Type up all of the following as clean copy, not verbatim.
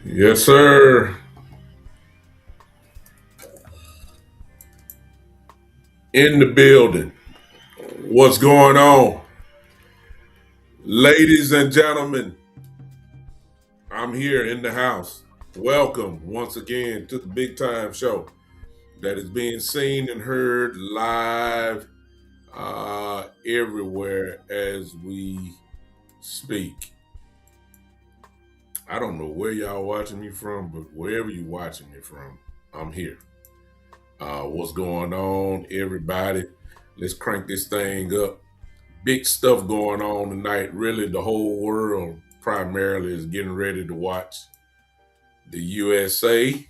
Yes, sir. In the building. What's going on? Ladies and gentlemen, I'm here in the house. Welcome once again to the Big Time Show that is being seen and heard live everywhere as we speak. I don't know where y'all watching me from, but wherever you're watching me from, I'm here. What's going on, everybody? Let's crank this thing up. Big stuff going on tonight. Really, the whole world primarily is getting ready to watch the USA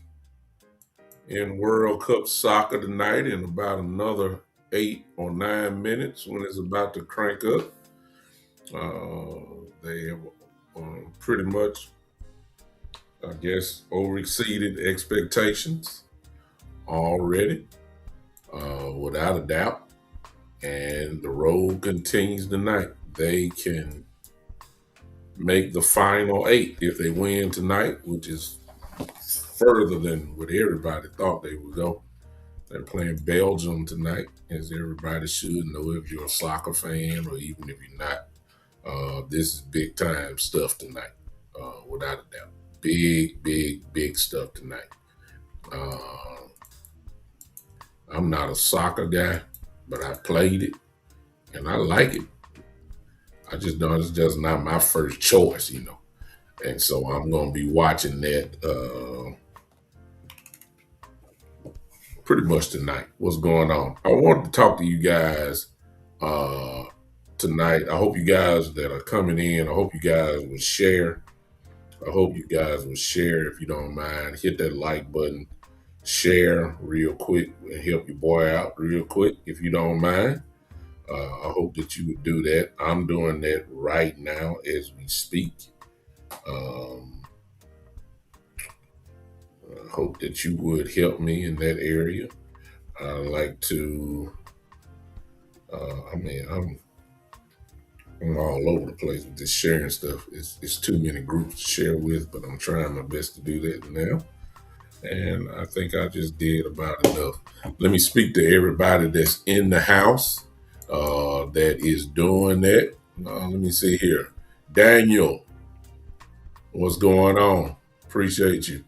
in World Cup soccer tonight in about another 8 or 9 minutes when it's about to crank up. They have pretty much, I guess, over exceeded expectations already, without a doubt. And the road continues tonight. They can make the final eight if they win tonight, which is further than what everybody thought they would go. They're playing Belgium tonight, as everybody should know if you're a soccer fan or even if you're not. This is big time stuff tonight, without a doubt. Big, big, big stuff tonight. Uh, I'm not a soccer guy, but I played it and I like it. I just know it's just not my first choice. And so I'm going to be watching that pretty much tonight. What's going on? I wanted to talk to you guys uh, tonight. I hope you guys that are coming in, I hope you guys will share. I hope you guys will share if you don't mind. Hit that like button, share real quick, and help your boy out real quick if you don't mind. I hope that you would do that. I'm doing that right now as we speak. Um, I hope that you would help me in that area. I like to. I'm all over the place with this sharing stuff. It's too many groups to share with, but I'm trying my best to do that now. And I think I just did about enough. Let me speak to everybody that's in the house that is doing that. Let me see here. Daniel, what's going on? Appreciate you.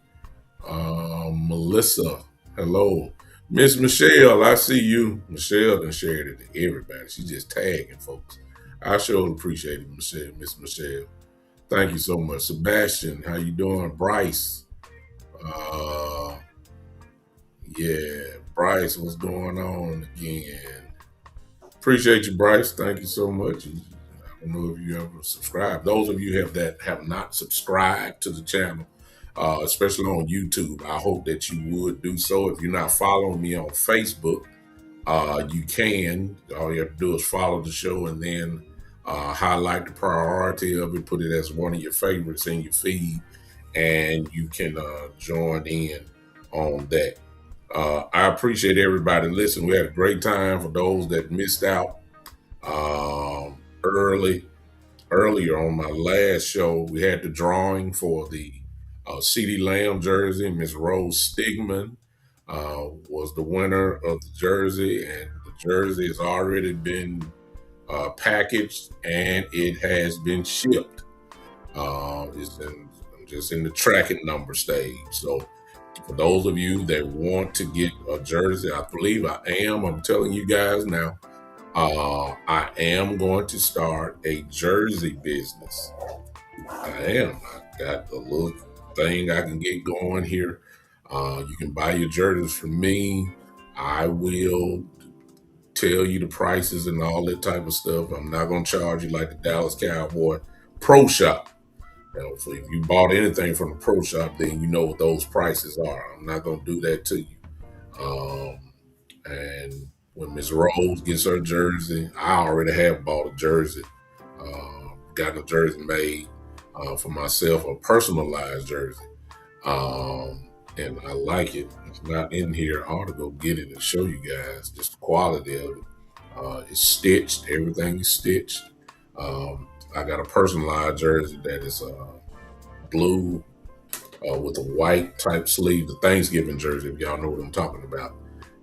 Melissa, hello. Miss Michelle, I see you. Michelle done shared it to everybody. She's just tagging folks. I sure appreciate it, Michelle, Miss Michelle. Thank you so much. Sebastian, how you doing? Bryce, uh, yeah, Bryce, what's going on again? Appreciate you, Bryce. Thank you so much. I don't know if you ever subscribed. Those of you that have not subscribed to the channel, especially on YouTube, I hope that you would do so. If you're not following me on Facebook, you can. All you have to do is follow the show and then highlight the priority of it, put it as one of your favorites in your feed, and you can join in on that. I appreciate everybody. Listen, we had a great time. For those that missed out earlier on my last show, we had the drawing for the CD Lamb jersey. Miss Rose Stigman was the winner of the jersey, and the jersey has already been packaged and it has been shipped. I'm just in the tracking number stage. So for those of you that want to get a jersey, I believe I am. I'm telling you guys now. I am going to start a jersey business. I am. I got a little thing I can get going here. You can buy your jerseys from me. I will tell you the prices and all that type of stuff. I'm not going to charge you like the Dallas Cowboy Pro Shop. So if you bought anything from the Pro Shop, then you know what those prices are. I'm not going to do that to you. Um, and when Miss Rose gets her jersey, I already have bought a jersey. Got a jersey made for myself, a personalized jersey. And I like it. It's not in here. I ought to go get it and show you guys just the quality of it. It's stitched. Everything is stitched. I got a personalized jersey that is blue with a white type sleeve, the Thanksgiving jersey, if y'all know what I'm talking about.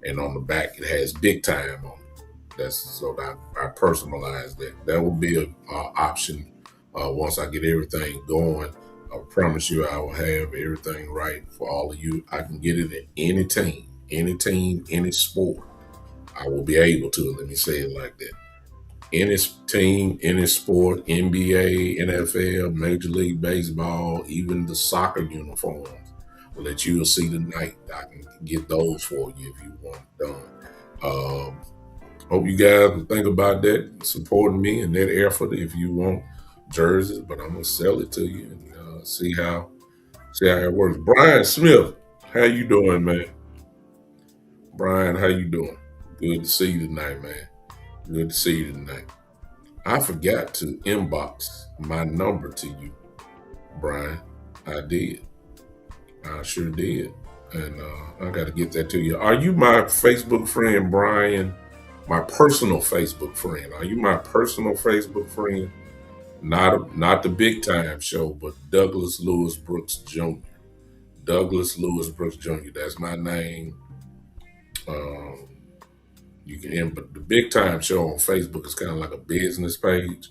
And on the back, it has big time on it. That's so that I personalized that. That will be an option once I get everything going. I promise you I will have everything right for all of you. I can get it in any team, any sport. I will be able to. Let me say it like that. Any team, any sport, NBA, NFL, Major League Baseball, even the soccer uniforms that you will see tonight. I can get those for you if you want it done. Hope you guys will think about that, supporting me in that effort if you want jerseys, but I'm gonna sell it to you and See how it works. Brian Smith, how you doing, man? Brian, how you doing? Good to see you tonight, man. Good to see you tonight. I forgot to inbox my number to you, Brian. I did. I sure did. And I got to get that to you. Are you my Facebook friend, Brian? My personal Facebook friend. Are you my personal Facebook friend? Not the big time show, but Douglas Lewis Brooks Jr. Douglas Lewis Brooks Jr. That's my name. Um, you can end, but the big time show on Facebook is kind of like a business page.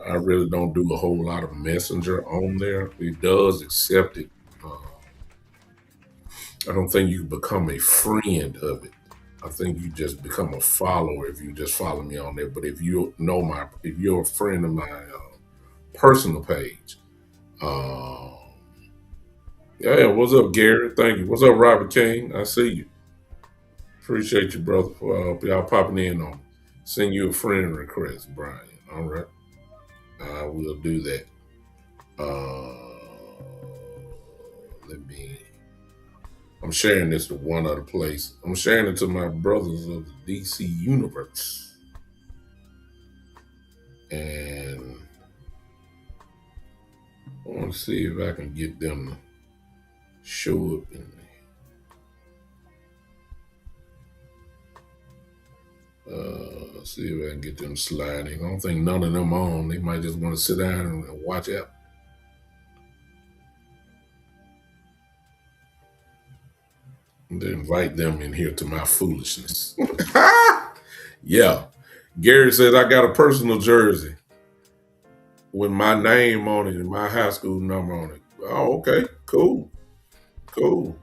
I really don't do a whole lot of messenger on there. It does accept it. Uh, I don't think you become a friend of it. I think you just become a follower if you just follow me on there. But if you're a friend of my personal page, uh, yeah, what's up, Gary? Thank you. What's up, Robert King? I see you. Appreciate you, brother, for y'all popping in on me. Send you a friend request, Brian. All right. I will do that. Let me. I'm sharing this to one other place. I'm sharing it to my brothers of the DC universe. And I want to see if I can get them to show up in see if I can get them sliding. I don't think none of them on. They might just want to sit down and watch out. And then invite them in here to my foolishness. Yeah. Gary says I got a personal jersey with my name on it and my high school number on it. Oh, okay. Cool. Cool.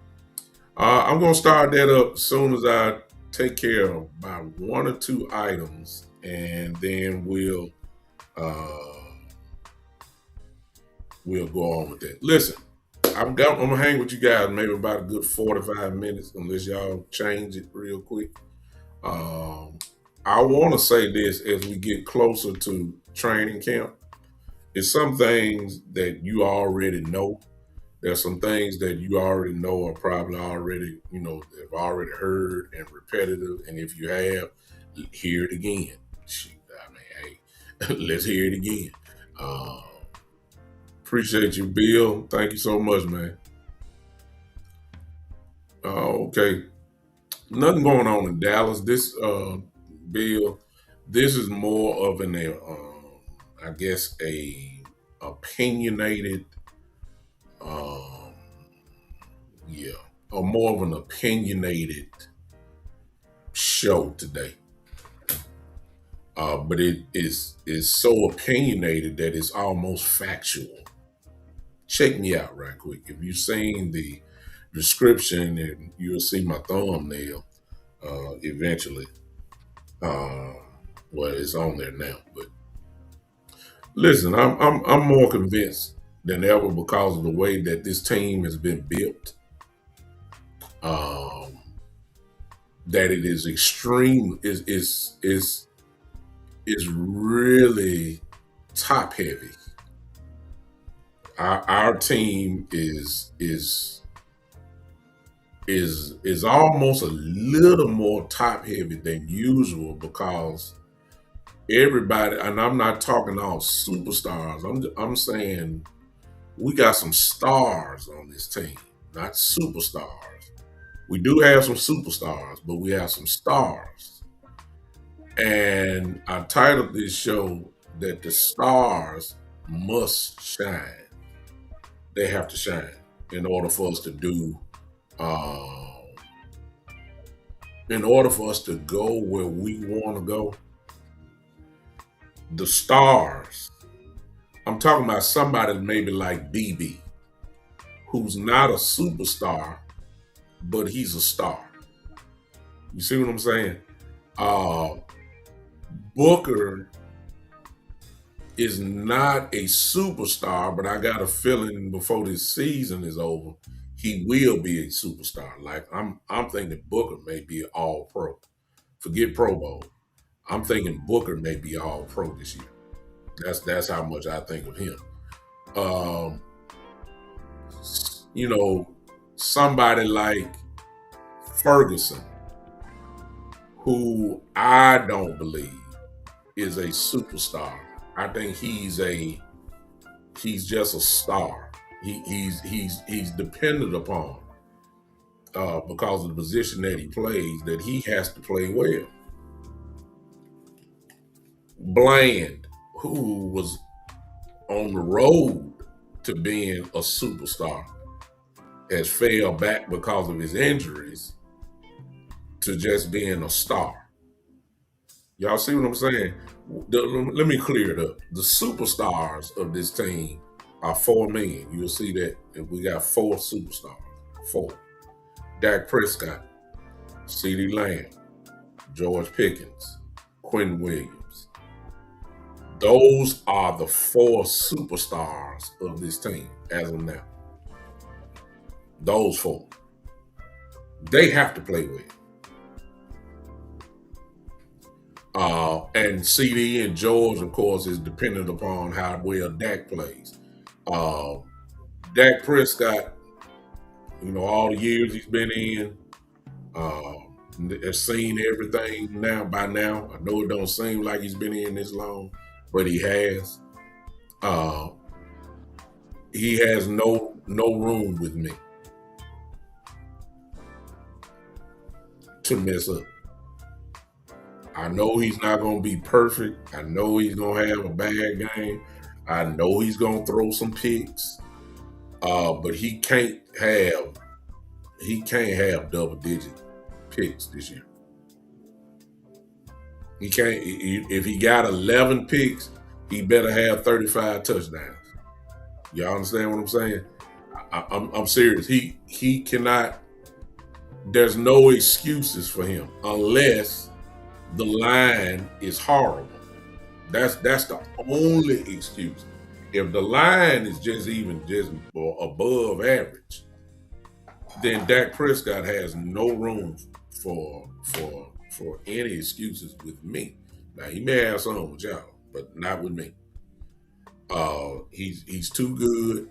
I'm gonna start that up as soon as I take care of about one or two items, and then uh, we'll go on with that. Listen, I'm gonna hang with you guys maybe about a good 45 minutes, unless y'all change it real quick. Um, I want to say this as we get closer to training camp. It's some things that you already know. There's some things that you already know are probably already, have already heard and repetitive. And if you have, hear it again. Shoot, I mean, hey, let's hear it again. Uh, Appreciate you, Bill. Thank you so much, man. Okay, nothing going on in Dallas. This Bill, this is more of I guess, a opinionated, um, yeah, or more of an opinionated show today. But it is so opinionated that it's almost factual. Check me out right quick. If you've seen the description, and you'll see my thumbnail eventually. Uh, well, it's on there now. But listen, I'm more convinced than ever because of the way that this team has been built. Um, that it is extreme is really top heavy. Our team is almost a little more top heavy than usual because everybody, and I'm not talking all superstars. I'm saying we got some stars on this team, not superstars. We do have some superstars, but we have some stars. And I titled this show that the stars must shine. They have to shine in order for us to do, uh, in order for us to go where we want to go. The stars, I'm talking about somebody maybe like BB, who's not a superstar, but he's a star. You see what I'm saying? Uh, Booker is not a superstar, but I got a feeling before this season is over, he will be a superstar. Like I'm thinking Booker may be an all pro. Forget Pro Bowl. I'm thinking Booker may be all pro this year. That's how much I think of him. Um, you know, somebody like Ferguson, who I don't believe is a superstar. I think he's just a star. He's dependent upon because of the position that he plays that he has to play well. Bland, who was on the road to being a superstar, has fell back because of his injuries to just being a star. Y'all see what I'm saying? Let me clear it up. The superstars of this team are four men. You'll see that we got four superstars. Four. Dak Prescott, CeeDee Lamb, George Pickens, Quinn Williams. Those are the four superstars of this team as of now. Those four. They have to play well. And CD and George, of course, is dependent upon how well Dak plays. Dak Prescott, all the years he's been in, has seen everything now by now. I know it don't seem like he's been in this long, but he has. He has no room with me to mess up. I know he's not going to be perfect. I know he's going to have a bad game. I know he's going to throw some picks. But he can't have double-digit picks this year. He can't. If he got 11 picks, he better have 35 touchdowns. Y'all understand what I'm saying? I'm serious. He cannot. There's no excuses for him unless the line is horrible. That's the only excuse. If the line is just above average, then Dak Prescott has no room for any excuses with me. Now he may have some with y'all, but not with me. He's too good.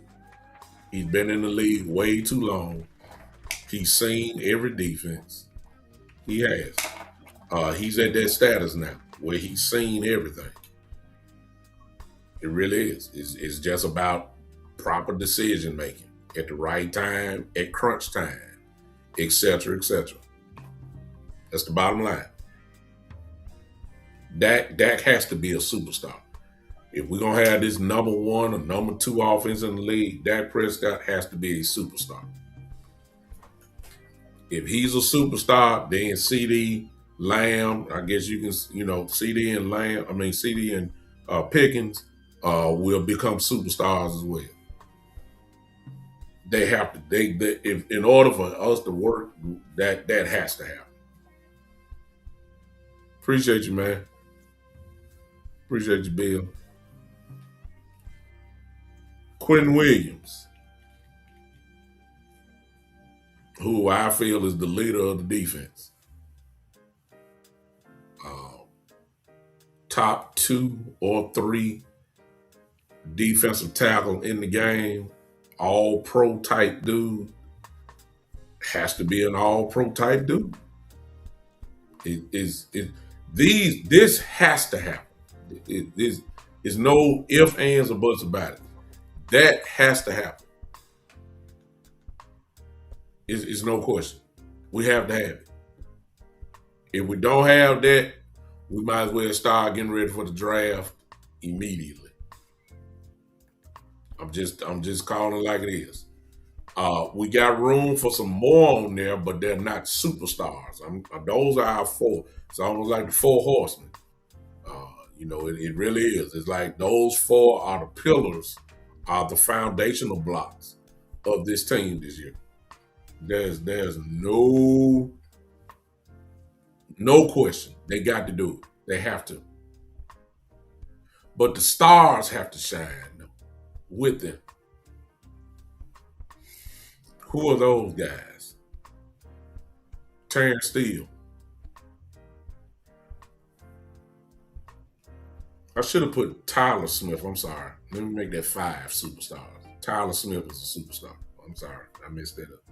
He's been in the league way too long. He's seen every defense. He has. He's at that status now where he's seen everything. It really is. It's just about proper decision making at the right time, at crunch time, etc., etc. That's the bottom line. Dak has to be a superstar. If we're gonna have this number one or number two offense in the league, Dak Prescott has to be a superstar. If he's a superstar, then CD, Lamb, I guess you can, CD and CD and Pickens will become superstars as well. They have to. If in order for us to work, that has to happen. Appreciate you, man. Appreciate you, Bill. Quinn Williams, who I feel is the leader of the defense. Top 2 or 3 defensive tackle in the game, all pro type dude, has to be an all pro type dude. This has to happen. There's no ifs, ands, or buts about it. That has to happen. It's no question. We have to have it. If we don't have that, we might as well start getting ready for the draft immediately. I'm just calling it like it is. We got room for some more on there, but they're not superstars. Those are our 4. It's almost like the 4 horsemen. It really is. It's like those 4 are the pillars, are the foundational blocks of this team this year. There's no question. They got to do it. They have to. But the stars have to shine with them. Who are those guys? Terrence Steele. I should have put Tyler Smith. I'm sorry. Let me make that 5 superstars. Tyler Smith is a superstar. I'm sorry. I messed that up.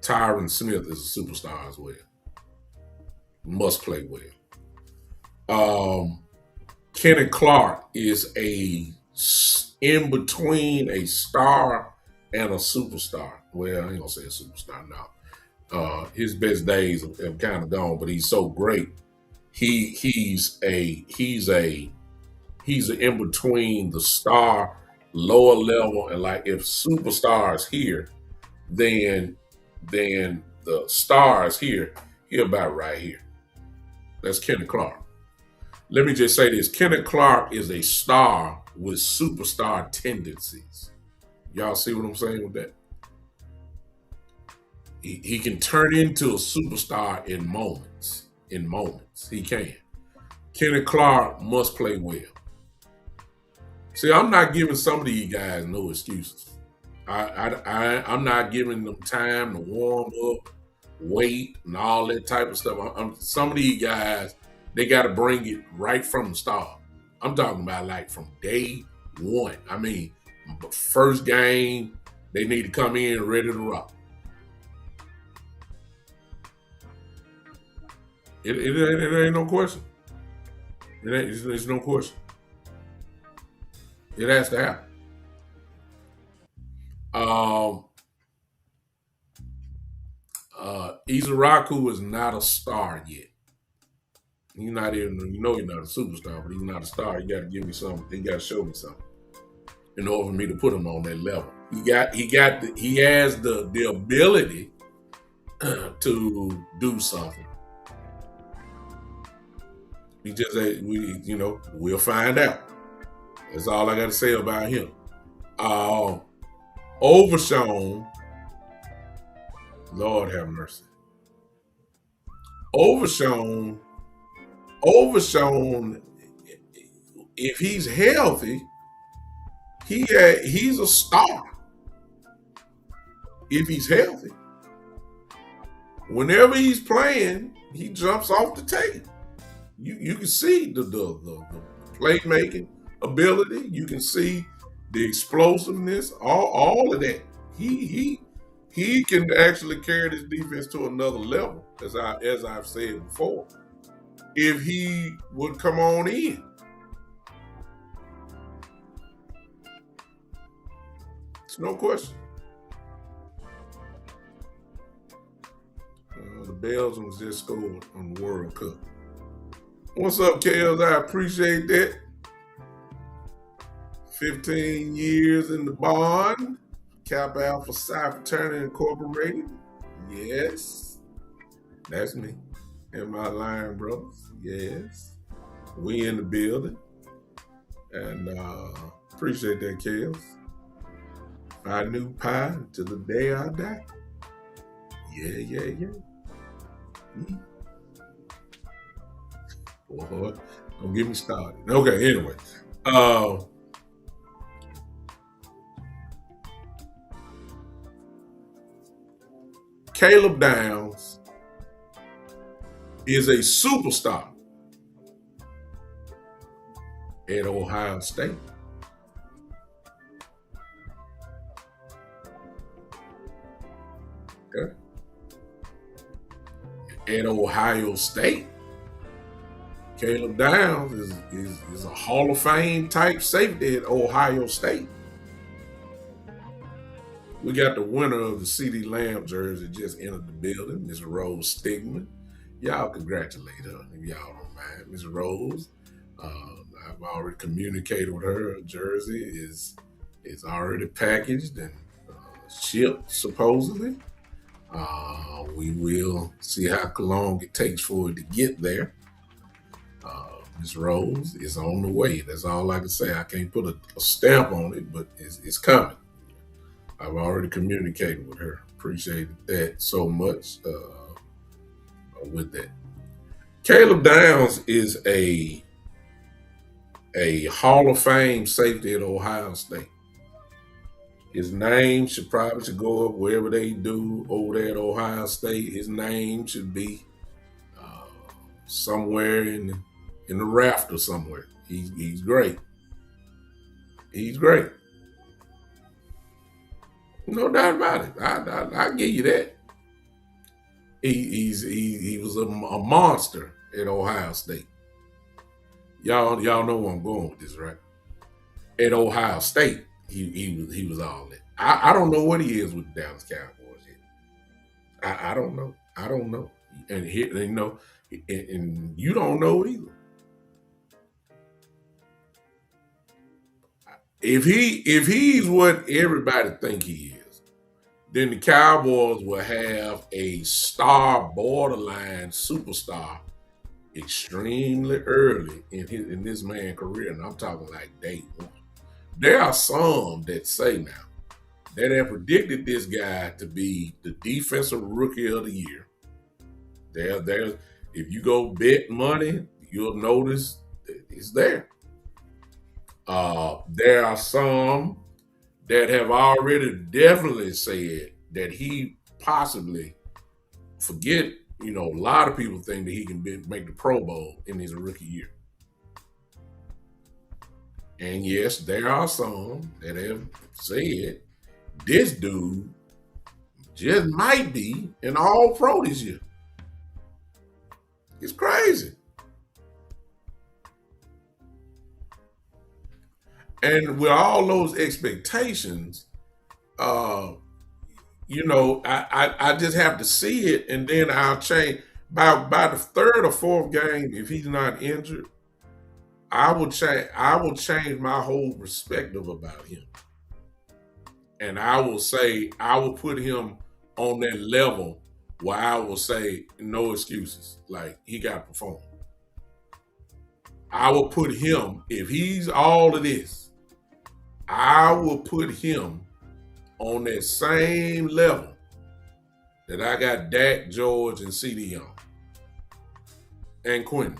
Tyron Smith is a superstar as well. Must play well. Kenny Clark is in between a star and a superstar. Well, I ain't gonna say a superstar now. His best days have kind of gone, but he's so great. He's a in between the star, lower level, and like if superstars here, then the stars here, he about right here. That's Kenny Clark. Let me just say this: Kenny Clark is a star with superstar tendencies. Y'all see what I'm saying with that? He can turn into a superstar in moments. In moments, he can. Kenny Clark must play well. See, I'm not giving some of these guys no excuses. I'm not giving them time to warm up, wait, and all that type of stuff. Some of these guys, they got to bring it right from the start. I'm talking about like from day one. I mean, first game, they need to come in ready to rock. It ain't no question. It's no question. It has to happen. Um, Izaraku is not a star yet. He's not even, you know, he's not a superstar, but he's not a star. You got to give me something. He got to show me something in order for me to put him on that level. He has the ability to do something. He just, we'll find out. That's all I got to say about him. Overshown, Lord have mercy. Overshown, if he's healthy, he's a star. If he's healthy, whenever he's playing, he jumps off the tape. You can see the playmaking ability. You can see the explosiveness, all of that. He can actually carry this defense to another level, as I've said before, if he would come on in. It's no question. The Belgians just scored on the World Cup. What's up, Kels? I appreciate that. 15 years in the bond. Kappa Alpha Psi Fraternity Incorporated. Yes. That's me. And my Lion Brothers. Yes. We in the building. And appreciate that, Kels. I knew pie till the day I die. Yeah. Boy, don't get me started. Okay, anyway. Caleb Downs is a superstar at Ohio State. Okay. At Ohio State, Caleb Downs is a Hall of Fame type safety at Ohio State. We got the winner of the CD Lamb jersey just entered the building, Miss Rose Stigman. Y'all congratulate her if y'all don't mind. Miss Rose, I've already communicated with her. Her jersey is already packaged and shipped, supposedly. We will see how long it takes for it to get there. Miss Rose is on the way. That's all I can say. I can't put a stamp on it, but it's coming. I've already communicated with her. Appreciated that so much with that. Caleb Downs is a Hall of Fame safety at Ohio State. His name should go up wherever they do over there at Ohio State. His name should be somewhere in the rafter somewhere. He's great. He's great. No doubt about it. I give you that. He was a monster at Ohio State. Y'all know where I'm going with this, right? At Ohio State, he was all that. I don't know what he is with the Dallas Cowboys yet. I don't know. I don't know. And here, and you don't know either. If he's what everybody think he is, then the Cowboys will have a star, borderline superstar, extremely early in this man's career, and I'm talking like day one. There are some that say now that have predicted this guy to be the defensive rookie of the year. There's if you go bet money, you'll notice that it's there. There are some that have already definitely said that he possibly forget. A lot of people think that he can make the Pro Bowl in his rookie year. And yes, there are some that have said this dude just might be an all pro this year. It's crazy. And with all those expectations, uh, I just have to see it, and then I'll change by the third or fourth game. If he's not injured, I will change. I will change my whole perspective about him, and I will say I will put him on that level where I will say no excuses. Like he got to perform. I will put him if he's all of this. I will put him on that same level that I got Dak, George, and CD on, and Quentin,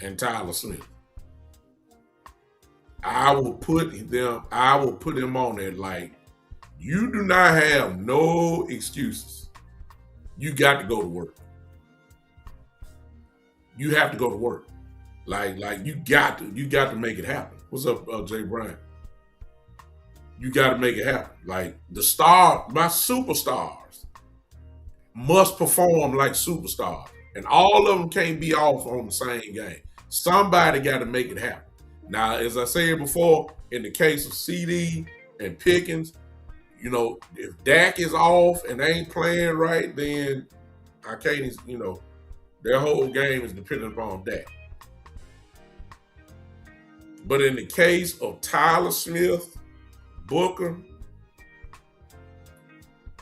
and Tyler Smith. I will put them. I will put him on there. Like you do not have no excuses. You got to go to work. You have to go to work. Like you got to make it happen. What's up, Jay Bryant? You got to make it happen. Like my superstars must perform like superstars, and all of them can't be off on the same game. Somebody got to make it happen. Now, as I said before, in the case of CD and Pickens, if Dak is off and they ain't playing right, then I can't. Their whole game is dependent upon Dak. But in the case of Tyler Smith, Booker,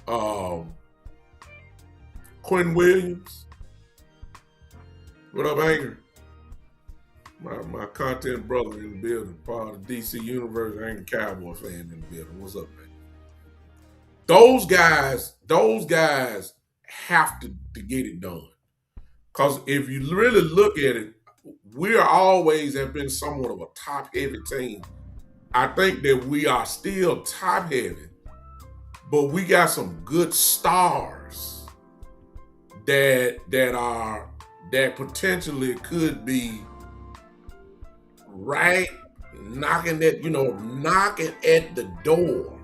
um, Quinn Williams. What up, Anchor? My content brother in the building, part of the DC Universe, Anchor Cowboy fan in the building. What's up, man? Those guys have to get it done. Because if you really look at it, we always have been somewhat of a top-heavy team. I think that we are still top-heavy, but we got some good stars that potentially could be right knocking at the door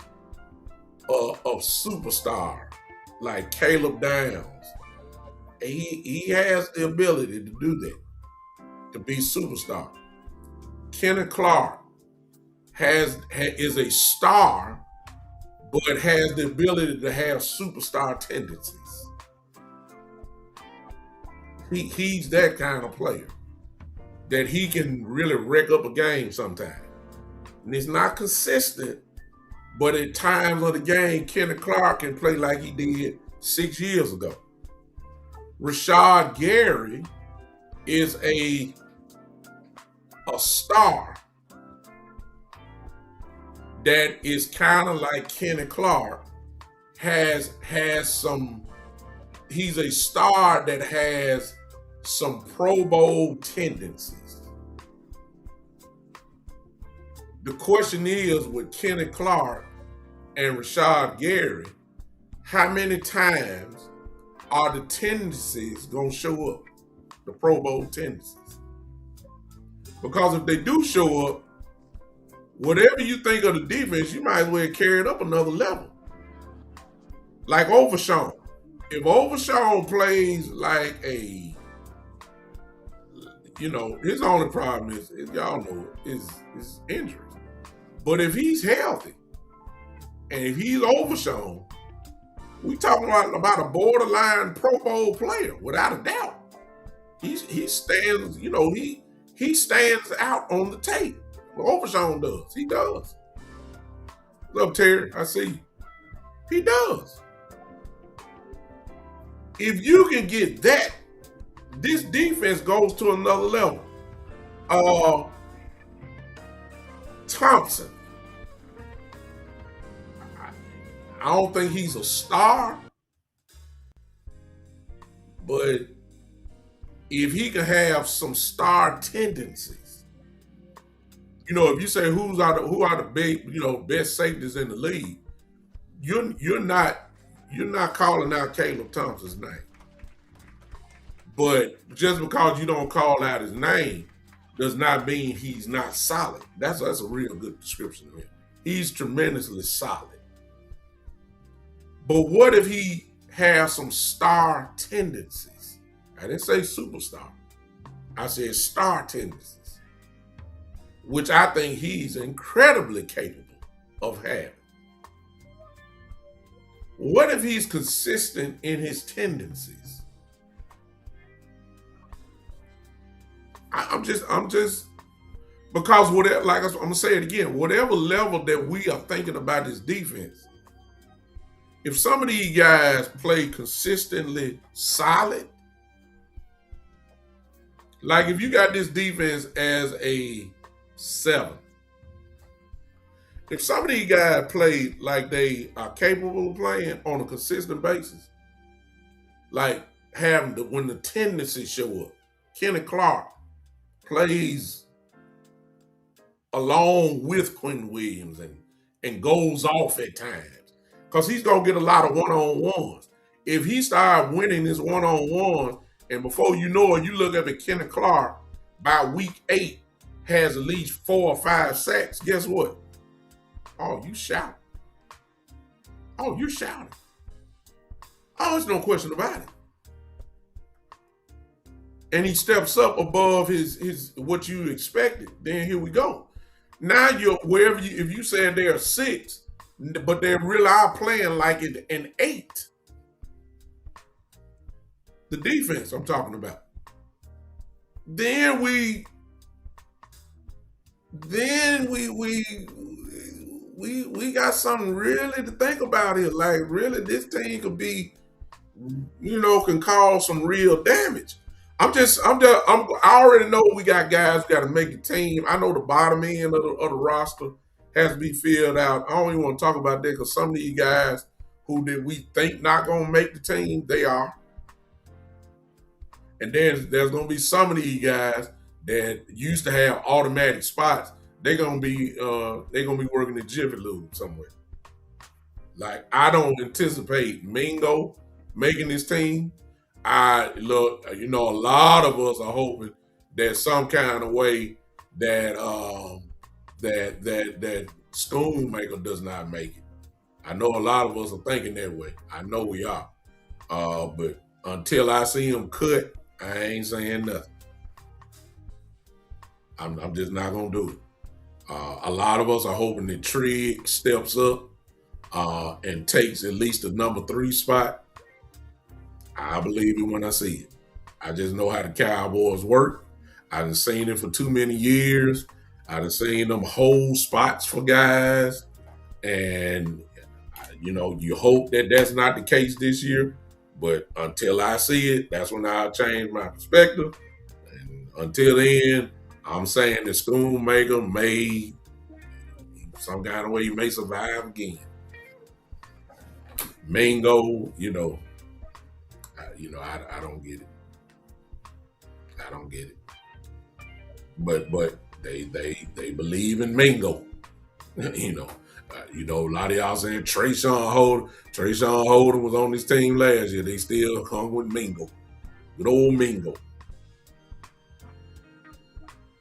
of superstar like Caleb Downs. He has the ability to do that, to be superstar. Kenny Clark is a star, but has the ability to have superstar tendencies. He's that kind of player that he can really wreck up a game sometimes. And it's not consistent, but at times of the game, Kenny Clark can play like he did 6 years ago. Rashad Gary is a star that is kind of like Kenny Clark. He's a star that has some Pro Bowl tendencies. The question is with Kenny Clark and Rashad Gary, how many times are the tendencies going to show up? The Pro Bowl tendencies. Because if they do show up, whatever you think of the defense, you might as well carry it up another level. Like Overshawn. If Overshawn plays like his only problem is y'all know is injuries. But if he's healthy and if he's Overshawn, we talking about a borderline Pro Bowl player without a doubt. He stands, he stands out on the tape. Overshawn does. He does. What's up, Terry? I see you. He does. If you can get that, this defense goes to another level. Thompson. I don't think he's a star, but if he can have some star tendencies, if you say who are the big, best safeties in the league, you're not calling out Caleb Thompson's name. But just because you don't call out his name does not mean he's not solid. That's a real good description of him. He's tremendously solid. But what if he has some star tendencies? I didn't say superstar. I said star tendencies, which I think he's incredibly capable of having. What if he's consistent in his tendencies? I'm just because whatever, like I'm gonna say it again, whatever level that we are thinking about this defense, if some of these guys play consistently solid, like if you got this defense as a 7, if some of these guys play like they are capable of playing on a consistent basis, like when the tendencies show up, Kenny Clark plays along with Quentin Williams and goes off at times because he's going to get a lot of one-on-ones. If he starts winning his one-on-ones, and before you know it, you look up at Kenny Clark, by week 8, has at least 4 or 5 sacks, guess what? Oh, you shouting. Oh, you're shouting. Oh, there's no question about it. And he steps up above his what you expected. Then here we go. Now if you said they're 6, but they really are playing like an 8. The defense I'm talking about. Then we got something really to think about here. Like really, this team could be, can cause some real damage. I already know we got guys who got to make the team. I know the bottom end of the roster has to be filled out. I don't even want to talk about that because some of these guys who did we think not going to make the team, they are. And then there's going to be some of these guys that used to have automatic spots. They're going to be working at Jiffy Lube somewhere. Like I don't anticipate Mingo making this team. A lot of us are hoping that some kind of way that that Schoonmaker does not make it. I know a lot of us are thinking that way. I know we are. But until I see him cut, I ain't saying nothing. I'm just not gonna do it. A lot of us are hoping that Trigg steps up and takes at least the number 3 spot. I believe it when I see it. I just know how the Cowboys work. I done seen it for too many years. I done seen them hold spots for guys. And, you hope that that's not the case this year. But until I see it, that's when I'll change my perspective. And until then, I'm saying the Schoonmaker may, some kind of way, he may survive again. Mingo, I don't get it. I don't get it. But they believe in Mingo. A lot of y'all saying Trayshawn Holden was on this team last year. They still hung with Mingo. Good old Mingo.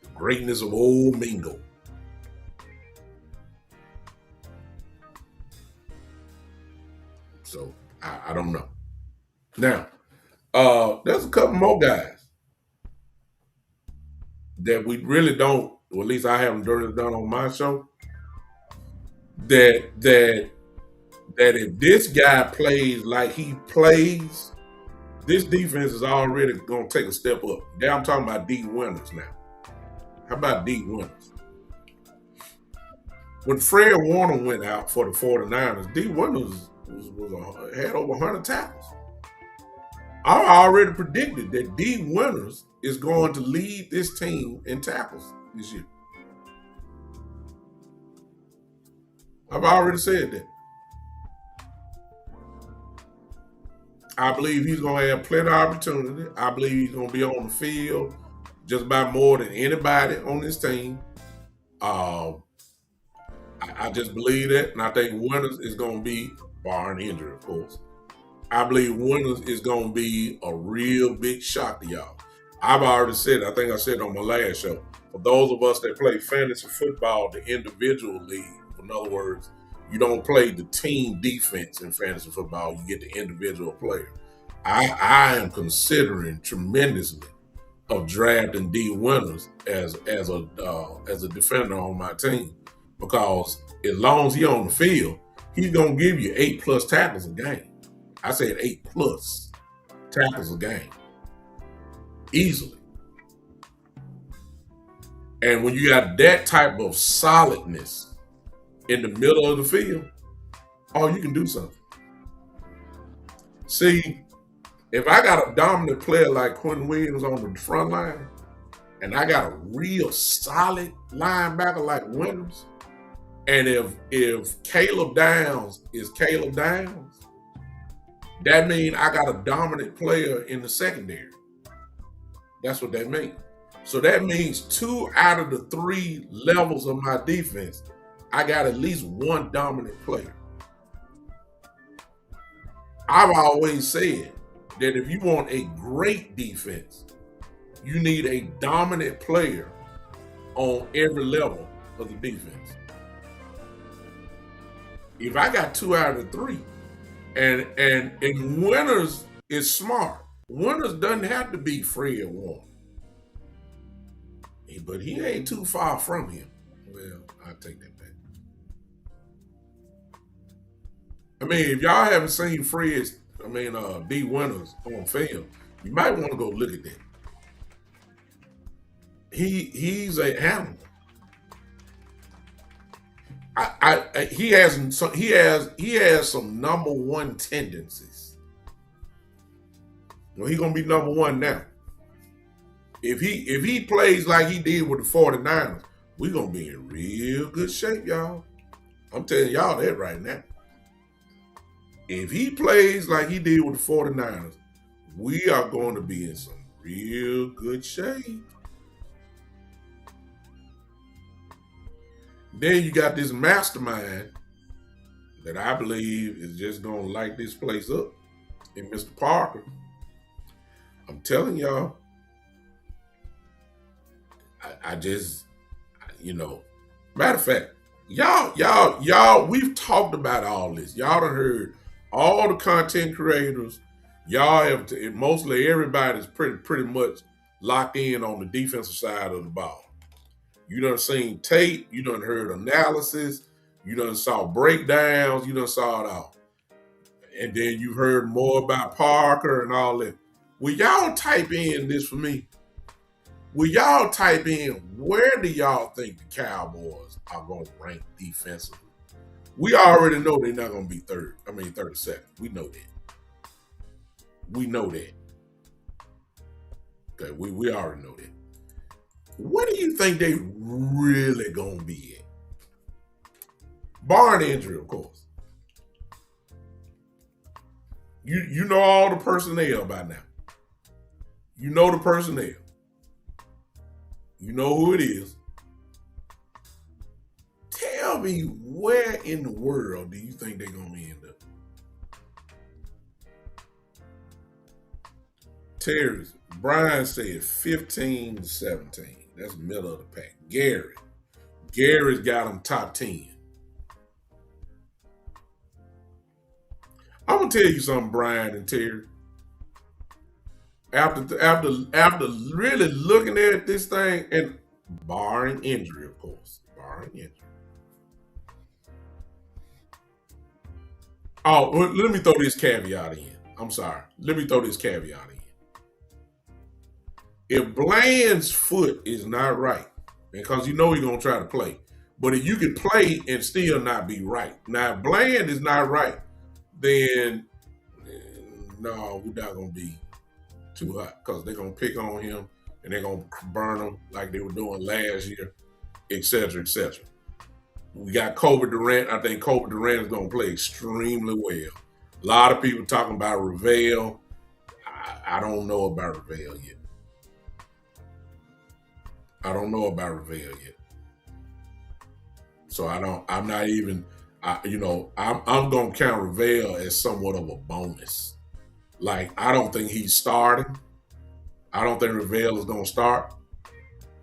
The greatness of old Mingo. So I don't know. Now, there's a couple more guys that we really don't, or at least I haven't done on my show. That if this guy plays like he plays, this defense is already going to take a step up. Now I'm talking about D Winters now. How about D Winters? When Fred Warner went out for the 49ers, D Winters had over 100 tackles. I already predicted that D Winters is going to lead this team in tackles this year. I've already said that. I believe he's going to have plenty of opportunity. I believe he's going to be on the field just about more than anybody on this team. I just believe that, and I think Winters is going to be, barring injury, of course. I believe Winters is going to be a real big shock to y'all. I've already said, I think I said on my last show, for those of us that play fantasy football, the individual league, in other words, you don't play the team defense in fantasy football, you get the individual player. I am considering tremendously of drafting D Winters as a defender on my team, because as long as he's on the field, he's gonna give you 8+ tackles a game. I said 8+ tackles a game, easily. And when you got that type of solidness in the middle of the field, oh, you can do something. See, if I got a dominant player like Quentin Williams on the front line, and I got a real solid linebacker like Winters, and if Caleb Downs is Caleb Downs, that means I got a dominant player in the secondary. That's what that means. So that means 2 out of the 3 levels of my defense, I got at least one dominant player. I've always said that if you want a great defense, you need a dominant player on every level of the defense. If I got 2 out of 3, and Winters is smart. Winters doesn't have to be Fred Warner, but he ain't too far from him. Well, I'll take that back. I mean, if y'all haven't seen D Winters on film, you might want to go look at that. He's an animal. He has some number one tendencies. Well, he's gonna be number one now. If he plays like he did with the 49ers, we're gonna be in real good shape, y'all. I'm telling y'all that right now. If he plays like he did with the 49ers, we are going to be in some real good shape. Then you got this mastermind that I believe is just going to light this place up in Mr. Parker. I'm telling y'all, I just, matter of fact, y'all, we've talked about all this. Y'all done heard all the content creators. Y'all have mostly everybody's pretty much locked in on the defensive side of the ball. You done seen tape, you done heard analysis, you done saw breakdowns, you done saw it all. And then you heard more about Parker and all that. Will y'all type in this for me? Will y'all type in, where do y'all think the Cowboys are going to rank defensively? We already know they're not going to be 32nd. We know that. We know that. Okay, we already know that. What do you think they really going to be at? Barring injury, of course. You know all the personnel by now. You know the personnel. You know who it is. Tell me, where in the world do you think they're going to end up? Terry's, Brian said 15-17. That's middle of the pack. Gary's got them top 10. I'm going gonna tell you something, Brian and Terry. After really looking at this thing, and barring injury, of course, barring injury. Oh, well, let me throw this caveat in. I'm sorry. Let me throw this caveat in. If Bland's foot is not right, because you know he's gonna try to play, but if you can play and still not be right, now if Bland is not right, then no, we're not gonna be too hot because they're gonna pick on him and they're gonna burn him like they were doing last year, etc., etc. We got Kobe Durant. I think Kobe Durant is gonna play extremely well. A lot of people talking about Ravel. I don't know about Ravel yet. I don't know about Ravel yet. So I don't. I'm not even. I'm gonna count Ravel as somewhat of a bonus. Like I don't think he's starting. I don't think Ravel is gonna start.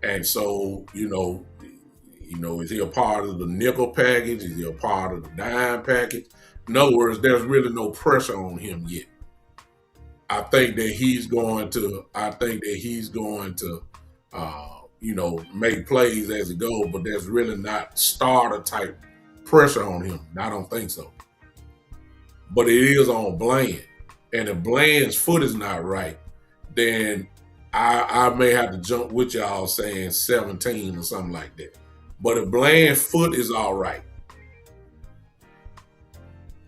And so is he a part of the nickel package? Is he a part of the dime package? In other words, there's really no pressure on him yet. I think that he's going to. Make plays as it goes, but there's really not starter type pressure on him. I don't think so. But it is on Bland. And if Bland's foot is not right, then I may have to jump with y'all saying 17 or something like that. But if Bland's foot is all right,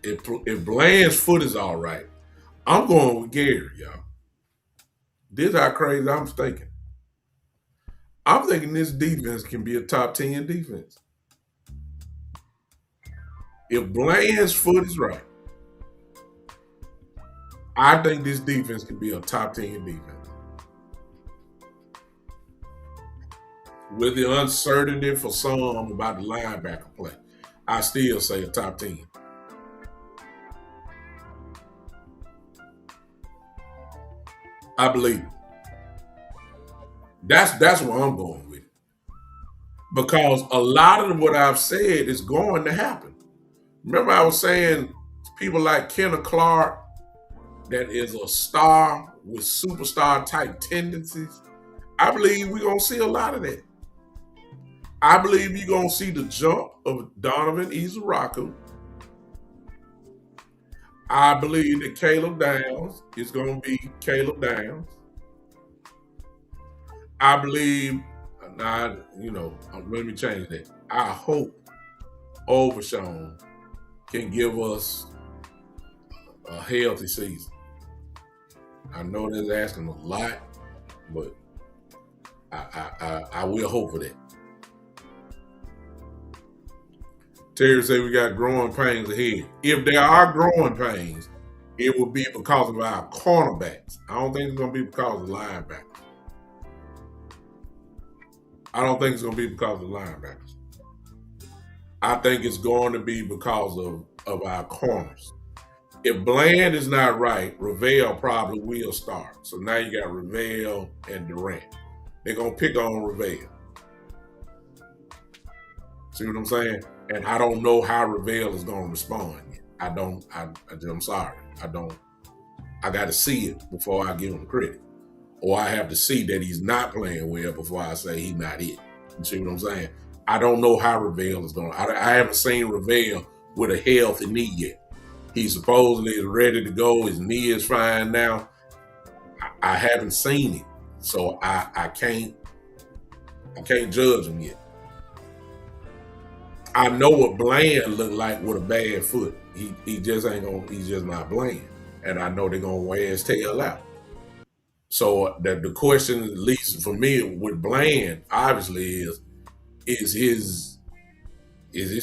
if Bland's foot is all right, I'm going with Gary, y'all. This is how crazy I'm thinking. I'm thinking this defense can be a top 10 defense. If Bland's foot is right, I think this defense can be a top 10 defense. With the uncertainty for some about the linebacker play, I still say a top 10. I believe it. That's where I'm going with it. Because a lot of what I've said is going to happen. Remember, I was saying people like Kenneth Clark, that is a star with superstar type tendencies. I believe we're going to see a lot of that. I believe you're going to see the jump of Donovan Izaraku. I believe that Caleb Downs is going to be Caleb Downs. I believe, let me change that. I hope Overshawn can give us a healthy season. I know that's asking a lot, but I will hope for that. Terry said we got growing pains ahead. If there are growing pains, it will be because of our cornerbacks. I don't think it's going to be because of the linebackers. I don't think it's going to be because of the linebackers. I think it's going to be because of our corners. If Bland is not right, Ravel probably will start. So now you got Ravel and Durant. They're going to pick on Ravel. See what I'm saying? And I don't know how Ravel is going to respond. I'm sorry. I got to see it before I give him credit. Or I have to see that he's not playing well before I say he's not it. You see what I'm saying? I don't know how Ravel is going. I haven't seen Ravel with a healthy knee yet. He supposedly is ready to go. His knee is fine now. I haven't seen it, so I can't judge him yet. I know what Bland looked like with a bad foot. He just ain't gonna. He's just not Bland, and I know they're gonna wear his tail out. So the question, at least for me, with Bland, obviously is his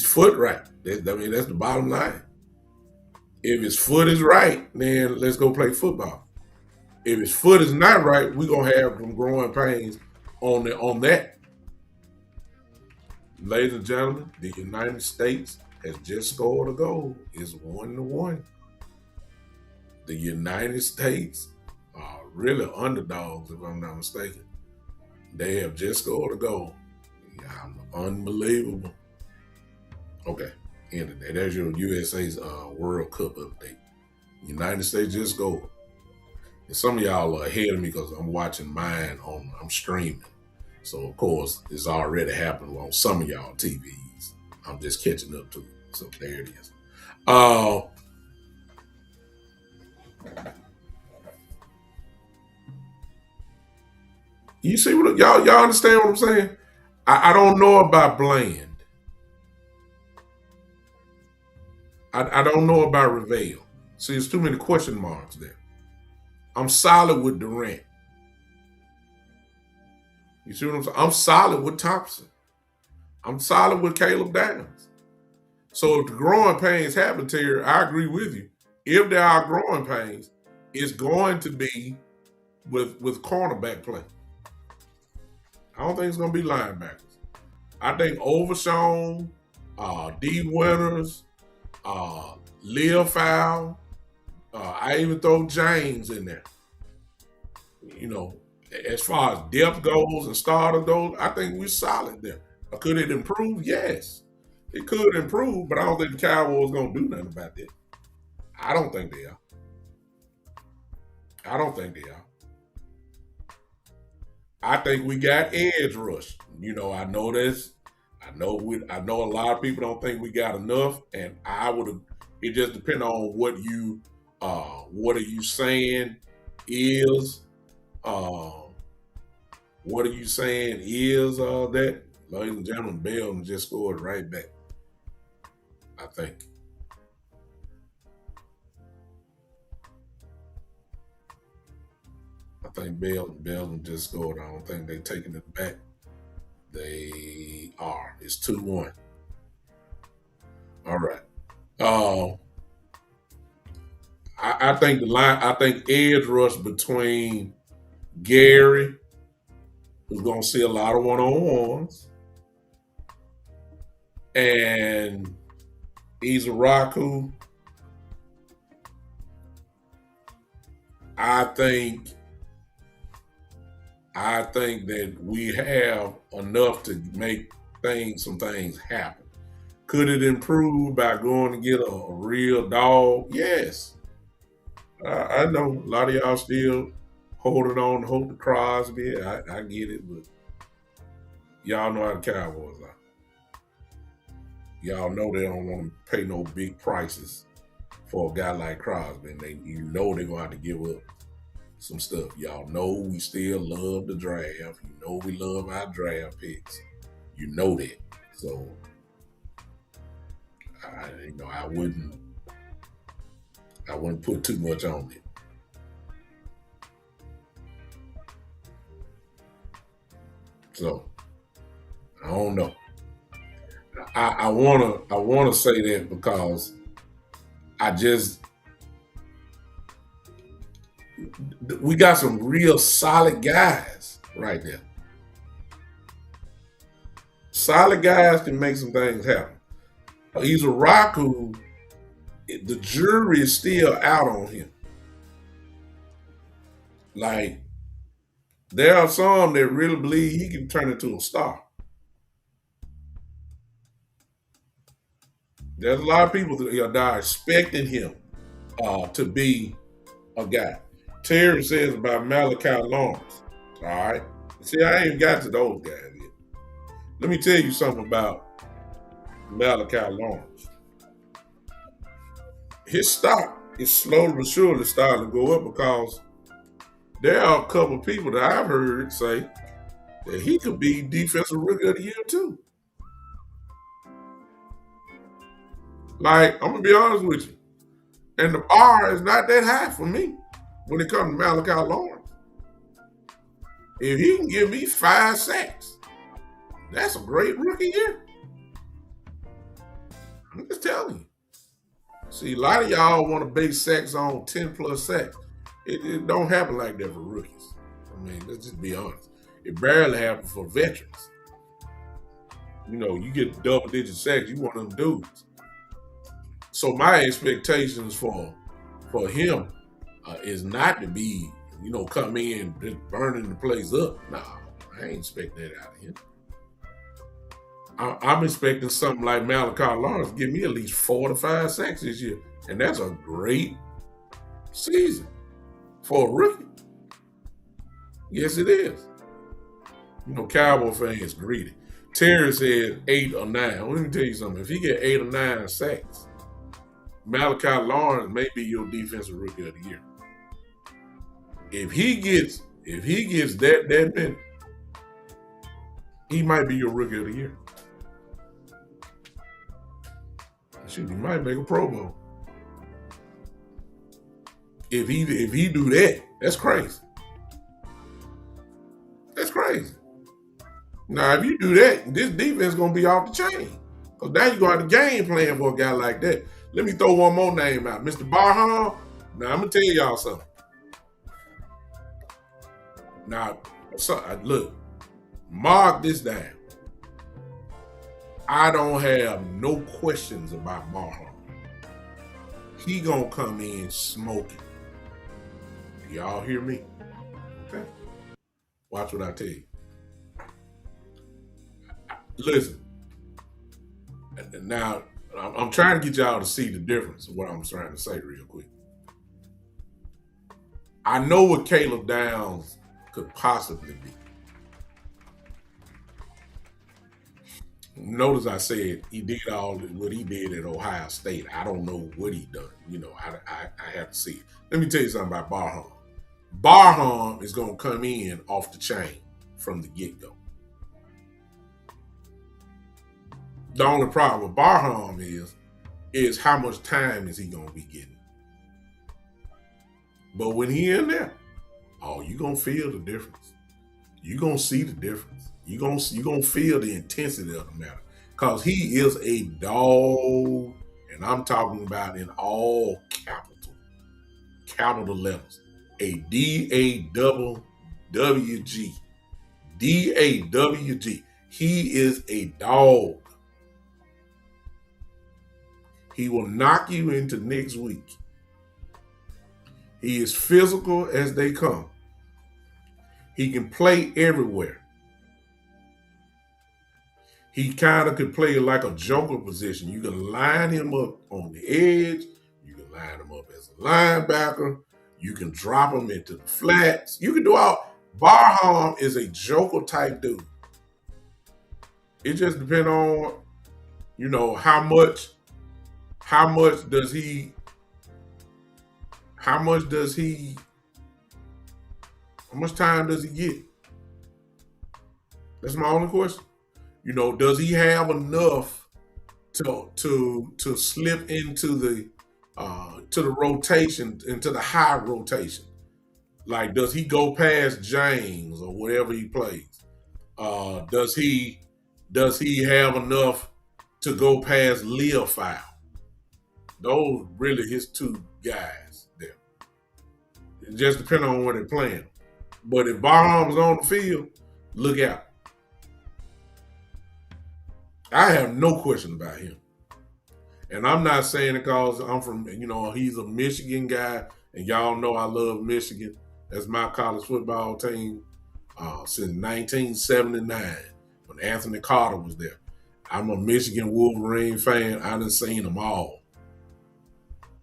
foot right? That's the bottom line. If his foot is right, then let's go play football. If his foot is not right, we're gonna have some growing pains on that. Ladies and gentlemen, the United States has just scored a goal. It's 1-1. The United States are really underdogs, if I'm not mistaken. They have just scored a goal. Yeah, unbelievable. Okay, end of that. There's your USA's World Cup update. United States just scored. And some of y'all are ahead of me because I'm watching mine I'm streaming. So of course it's already happened on some of y'all TVs. I'm just catching up to it. So there it is. Uh you see what y'all understand what I'm saying? I don't know about bland. I don't know about Reveal. See, there's too many question marks there. I'm solid with Durant. You see what I'm saying? I'm solid with Thompson. I'm solid with Caleb Downs. So if the growing pains happen, Terry, I agree with you. If there are growing pains, it's going to be with cornerback play. I don't think it's going to be linebackers. I think Overshown, D. Winters, Lil Fowl, I even throw James in there. You know, as far as depth goes and starter goes, I think we're solid there. Could it improve? Yes. It could improve, but I don't think the Cowboys going to do nothing about that. I don't think they are. I don't think they are. I think we got edge rush. You know, I know this. I know a lot of people don't think we got enough, and I would have. It just depends on what are you saying is, uh, what are you saying is that, ladies and gentlemen, Bell just scored right back. I think. I think Bell just scored. I don't think they're taking it back. They are. It's 2-1. All right. Uh, I think the line. I think edge rush between Gary, who's going to see a lot of one-on-ones, and Izaraku. I think. I think that we have enough to make some things happen. Could it improve by going to get a real dog? Yes. I know a lot of y'all still holding on to hope to Crosby. I get it, but y'all know how the Cowboys are. Y'all know they don't want to pay no big prices for a guy like Crosby, and you know they're gonna have to give up some stuff. Y'all know we still love the draft. You know we love our draft picks. You know that. So I wouldn't put too much on it. So I don't know. I wanna say that because I just we got some real solid guys right there. Solid guys can make some things happen. He's a Raku. The jury is still out on him. Like there are some that really believe he can turn into a star. There's a lot of people that are expecting him to be a guy. Terry says about Malachi Lawrence. All right. See, I ain't got to those guys yet. Let me tell you something about Malachi Lawrence. His stock is slowly but surely starting to go up because there are a couple of people that I've heard say that he could be defensive rookie of the year too. Like, I'm gonna be honest with you. And the bar is not that high for me when it comes to Malachi Lawrence. If he can give me 5 sacks, that's a great rookie year. I'm just telling you. See, a lot of y'all want to base sacks on 10 plus sacks. It don't happen like that for rookies. I mean, let's just be honest. It barely happens for veterans. You know, you get double digit sacks, you one of them dudes. So my expectations for him is not to be, come in just burning the place up. Nah, I ain't expecting that out of him. I'm expecting something like Malachi Lawrence give me at least 4 to 5 sacks this year, and that's a great season for a rookie. Yes, it is. Cowboy fans greedy. Terry said 8 or 9. Let me tell you something. If he get 8 or 9 sacks, Malachi Lawrence may be your defensive rookie of the year. If he gets that many, he might be your rookie of the year. Shoot, he might make a Pro Bowl. If he do that, that's crazy. That's crazy. Now, if you do that, this defense gonna be off the chain. Because now you got the game plan for a guy like that. Let me throw one more name out. Mr. Barham. Now, I'm gonna tell y'all something. Now, look, mark this down. I don't have no questions about Barham. He gonna come in smoking. Y'all hear me? Okay. Watch what I tell you. Listen. Now, I'm trying to get y'all to see the difference of what I'm trying to say real quick. I know what Caleb Downs could possibly be. Notice I said he did all what he did at Ohio State. I don't know what he done. I have to see it. Let me tell you something about Barham. Barham is going to come in off the chain from the get-go. The only problem with Barham is how much time is he going to be getting. But when he in there, you're going to feel the difference. You're going to see the difference. You're going to feel the intensity of the matter. Because he is a dog, and I'm talking about in all capital letters. A D-A-W-G. D-A-W-G. He is a dog. He will knock you into next week. He is physical as they come. He can play everywhere. He kind of could play like a joker position. You can line him up on the edge. You can line him up as a linebacker. You can drop him into the flats. You can do all. Barham is a joker type dude. It just depends on, how much time does he get? That's my only question. Does he have enough to slip into the rotation, into the high rotation? Like, does he go past James or whatever he plays? Does he have enough to go past Leofile? Those really his two guys there. It just depends on where they're playing. But if Barham's on the field, look out. I have no question about him. And I'm not saying it because I'm from, he's a Michigan guy, and y'all know I love Michigan. That's my college football team since 1979 when Anthony Carter was there. I'm a Michigan Wolverine fan. I done seen them all.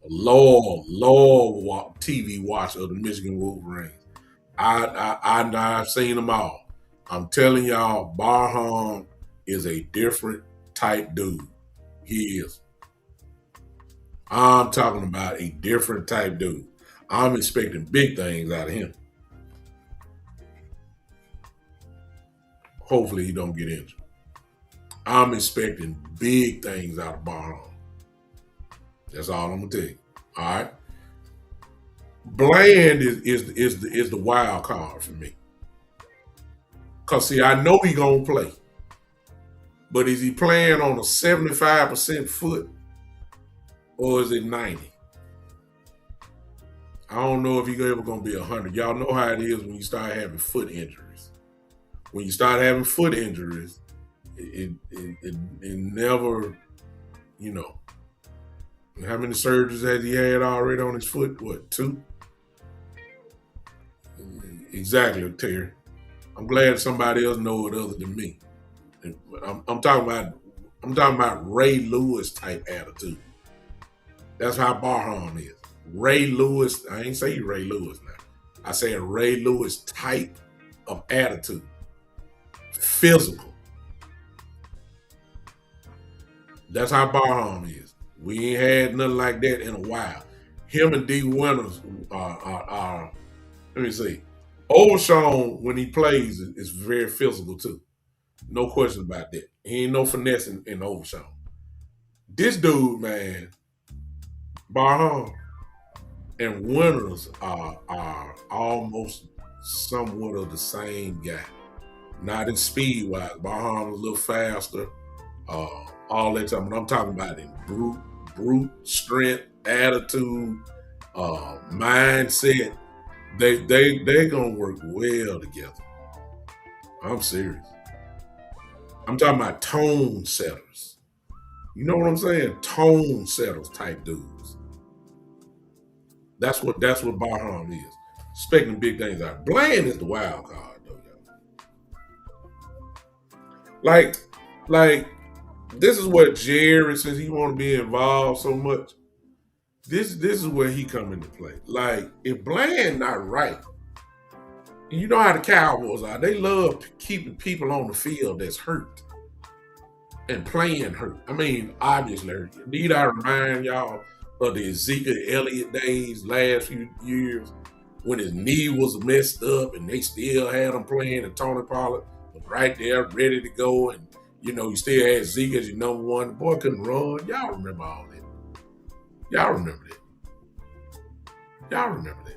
Lord TV watch of the Michigan Wolverines. I've seen them all. I'm telling y'all, Barham is a different type dude. He is. I'm talking about a different type dude. I'm expecting big things out of him. Hopefully he don't get injured. I'm expecting big things out of Barham. That's all I'm gonna tell you. All right. Bland is the wild card for me. Cause see, I know he gonna play. But is he playing on a 75% foot or is it 90? I don't know if he's ever going to be 100. Y'all know how it is when you start having foot injuries. When you start having foot injuries, it never, How many surgeries has he had already on his foot? What, 2? Exactly, Terry. I'm glad somebody else knows it other than me. I'm talking about Ray Lewis type attitude. That's how Barham is. Ray Lewis. I ain't say Ray Lewis now. I say a Ray Lewis type of attitude, physical. That's how Barham is. We ain't had nothing like that in a while. Him and D Winters are let me see. Overshawn, when he plays, is very physical too. No question about that. He ain't no finesse in Overshawn. This dude, man, Barham and Winters are almost somewhat of the same guy. Not in speed wise. Barham is a little faster. All that time. But I'm talking about in brute strength, attitude, mindset. They gonna work well together. I'm serious. I'm talking about tone setters. You know what I'm saying? Tone setters type dudes. That's what Barham is. Expecting big things out. Bland is the wild card though, y'all. Like this is what Jerry, since he want to be involved so much. This is where he come into play. Like if Bland not right, you know how the Cowboys are. They love keeping people on the field that's hurt and playing hurt. I mean, obviously hurt. Need I remind y'all of the Ezekiel Elliott days last few years when his knee was messed up and they still had him playing and Tony Pollard was right there ready to go and you still had Zeke as your number one. The boy couldn't run. Y'all remember all that. Y'all remember that. Y'all remember that.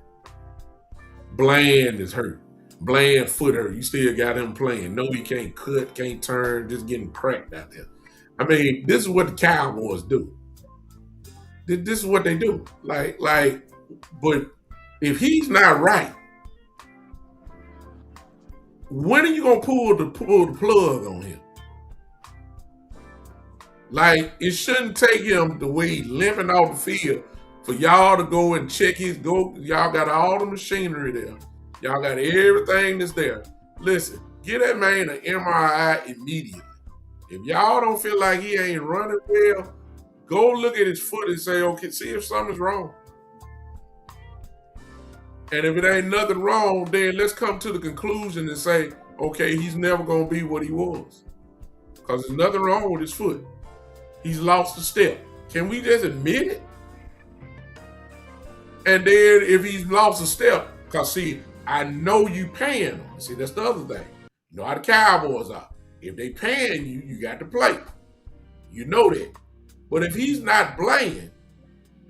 Bland is hurt. Bland foot hurt. You still got him playing. No, he can't cut, can't turn, just getting cracked out there. I mean, this is what the Cowboys do. This is what they do. But if he's not right, when are you gonna pull the plug on him? Like it shouldn't take him the way he's limping off the field for y'all to go and check his go. Y'all got all the machinery there. Y'all got everything that's there. Listen, get that man an MRI immediately. If y'all don't feel like he ain't running well, go look at his foot and say, okay, see if something's wrong. And if it ain't nothing wrong, then let's come to the conclusion and say, okay, he's never going to be what he was. Because there's nothing wrong with his foot. He's lost a step. Can we just admit it? And then if he's lost a step, because see, I know you paying him. See, that's the other thing. You know how the Cowboys are. If they paying you, you got to play. You know that. But if he's not playing,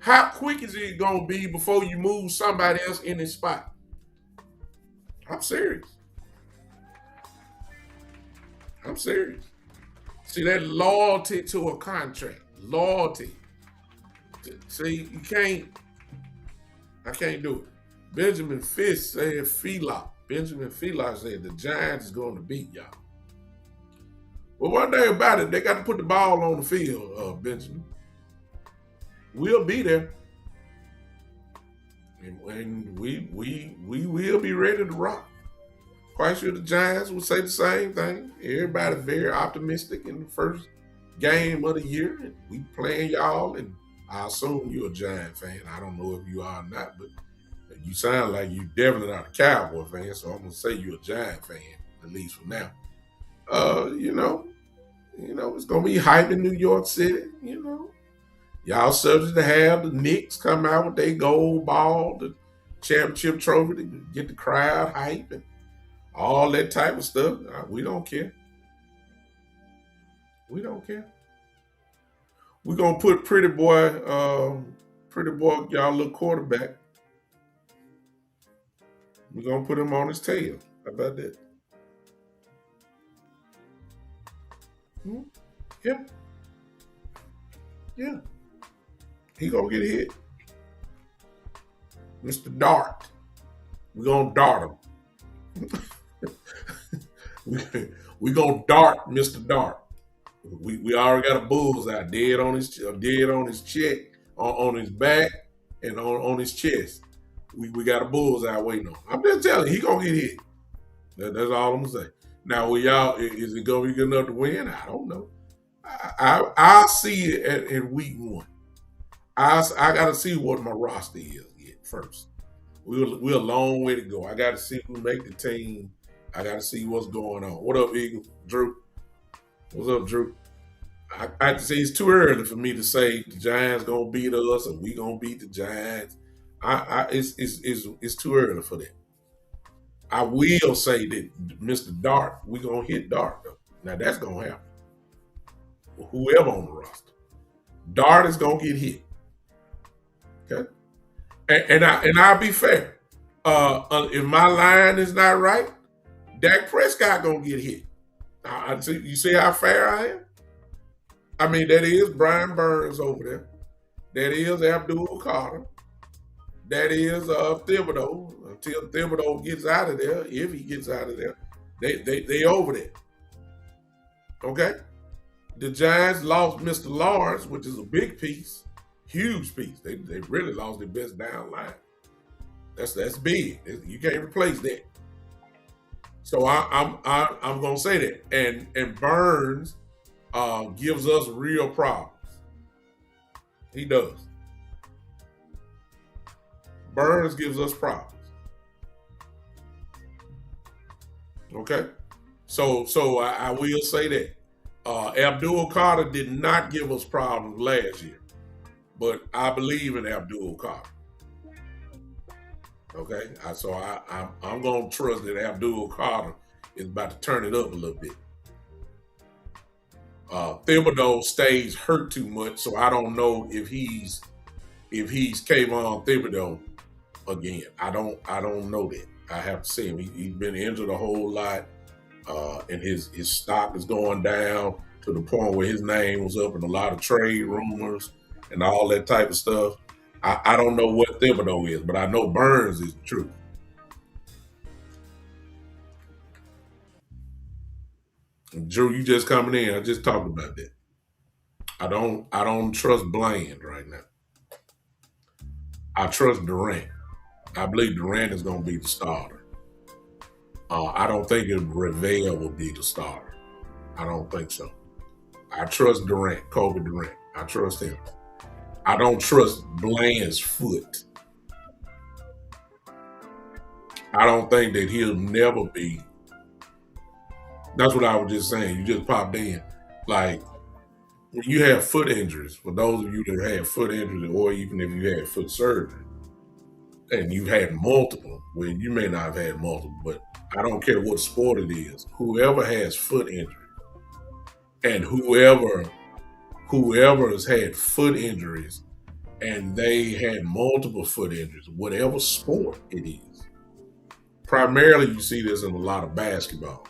how quick is it going to be before you move somebody else in his spot? I'm serious. I'm serious. See, that loyalty to a contract. Loyalty. See, I can't do it. Benjamin Fish said Benjamin Felock said the Giants is going to beat y'all. Well, one thing about it, they got to put the ball on the field, Benjamin. We'll be there. And we will be ready to rock. Quite sure the Giants will say the same thing. Everybody very optimistic in the first game of the year. And we playing y'all, and I assume you're a Giant fan. I don't know if you are or not, but you sound like you definitely not a Cowboy fan, so I'm gonna say you're a Giant fan, at least for now. It's gonna be hype in New York City, Y'all subject to have the Knicks come out with their gold ball, the championship trophy to get the crowd hype and all that type of stuff. We don't care. We don't care. We're gonna put pretty boy, y'all little quarterback. We're gonna put him on his tail. How about that? Hmm? Yeah. Yeah. He gonna get hit. Mr. Dart. We're gonna dart him. we gonna dart Mr. Dart. We already got a bullseye dead on his check, on his back, and on his chest. We got a bullseye waiting on. I'm just telling you, he gonna get hit. That's all I'm gonna say. Now, is it gonna be good enough to win? I don't know. I'll see it at week one. I got to see what my roster is yet first. We're a long way to go. I got to see who make the team. I got to see what's going on. What up, Eagle? Drew? What's up, Drew? I have to say it's too early for me to say the Giants gonna beat us or we gonna beat the Giants. It's too early for that. I will say that Mr. Dart, we gonna hit Dart though. Now that's gonna happen. Whoever on the roster, Dart is gonna get hit. Okay, and I'll be fair. If my line is not right, Dak Prescott gonna get hit. You see how fair I am? I mean, that is Brian Burns over there. That is Abdul Carter. That is Thibodeau. Until Thibodeau gets out of there, if he gets out of there, they over there. Okay? The Giants lost Mr. Lawrence, which is a big piece, huge piece. They really lost their best down line. That's big. You can't replace that. So I'm gonna say that. And Burns gives us real problems. He does. Burns gives us problems. Okay, so I will say that Abdul Carter did not give us problems last year, but I believe in Abdul Carter. Okay, I'm gonna trust that Abdul Carter is about to turn it up a little bit. Thibodeau stays hurt too much, so I don't know if he's Kayvon Thibodeau again. I don't know that. I have to see him. He's been injured a whole lot, and his stock is going down to the point where his name was up in a lot of trade rumors and all that type of stuff. I don't know what Thibodeau is, but I know Burns is the truth. And Drew, you just coming in. I just talked about that. I don't trust Bland right now. I trust Durant. I believe Durant is going to be the starter. I don't think Revere will be the starter. I don't think so. I trust Durant, Kobe Durant. I trust him. I don't trust Bland's foot. I don't think that he'll never be. That's what I was just saying. You just popped in. Like, when you have foot injuries, for those of you that have foot injuries, or even if you had foot surgery, and you've had multiple, well, you may not have had multiple, but I don't care what sport it is. Whoever has foot injury, and whoever has had foot injuries, and they had multiple foot injuries, whatever sport it is. Primarily, you see this in a lot of basketball.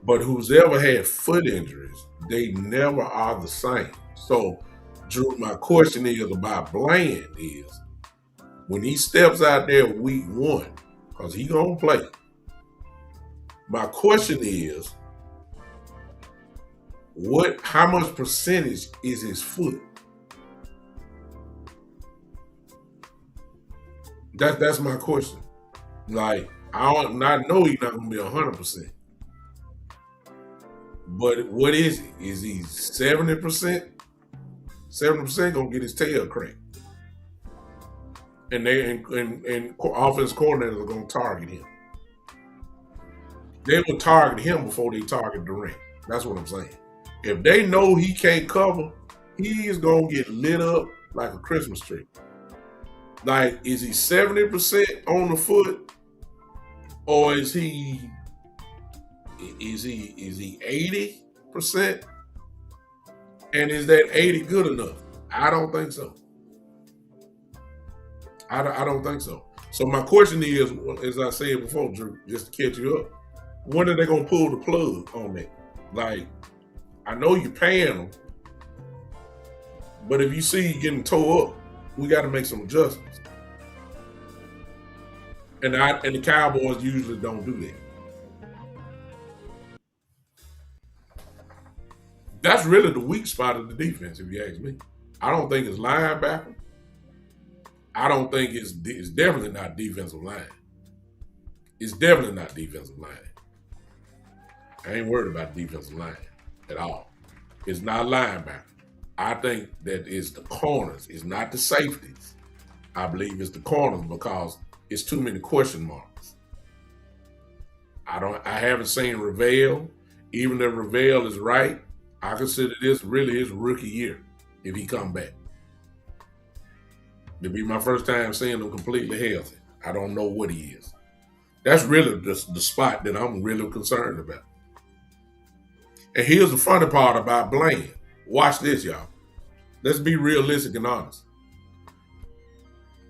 But who's ever had foot injuries, they never are the same. So, Drew, my question is about Bland is when he steps out there week one, because he gonna play. My question is, how much percentage is his foot? That's my question. Like, I know he's not gonna be 100%. But what is he? Is he 70%? 70% gonna get his tail cracked. And offense coordinators are gonna target him. They will target him before they target Durant. That's what I'm saying. If they know he can't cover, he is gonna get lit up like a Christmas tree. Like, is he 70% on the foot, or is he 80%? And is that 80 good enough? I don't think so. I don't think so. So my question is, as I said before, Drew, just to catch you up, when are they gonna pull the plug on that? Like, I know you're paying them, but if you see you getting tore up, we got to make some adjustments. And the Cowboys usually don't do that. That's really the weak spot of the defense, if you ask me. I don't think it's linebacker. I don't think it's definitely not defensive line. It's definitely not defensive line. I ain't worried about defensive line at all. It's not linebacker. I think that it's the corners, it's not the safeties. I believe it's the corners because it's too many question marks. I haven't seen Ravel. Even if Ravel is right, I consider this really his rookie year if he come back. It'll be my first time seeing him completely healthy. I don't know what he is. That's really the spot that I'm really concerned about. And here's the funny part about Blaine. Watch this, y'all. Let's be realistic and honest.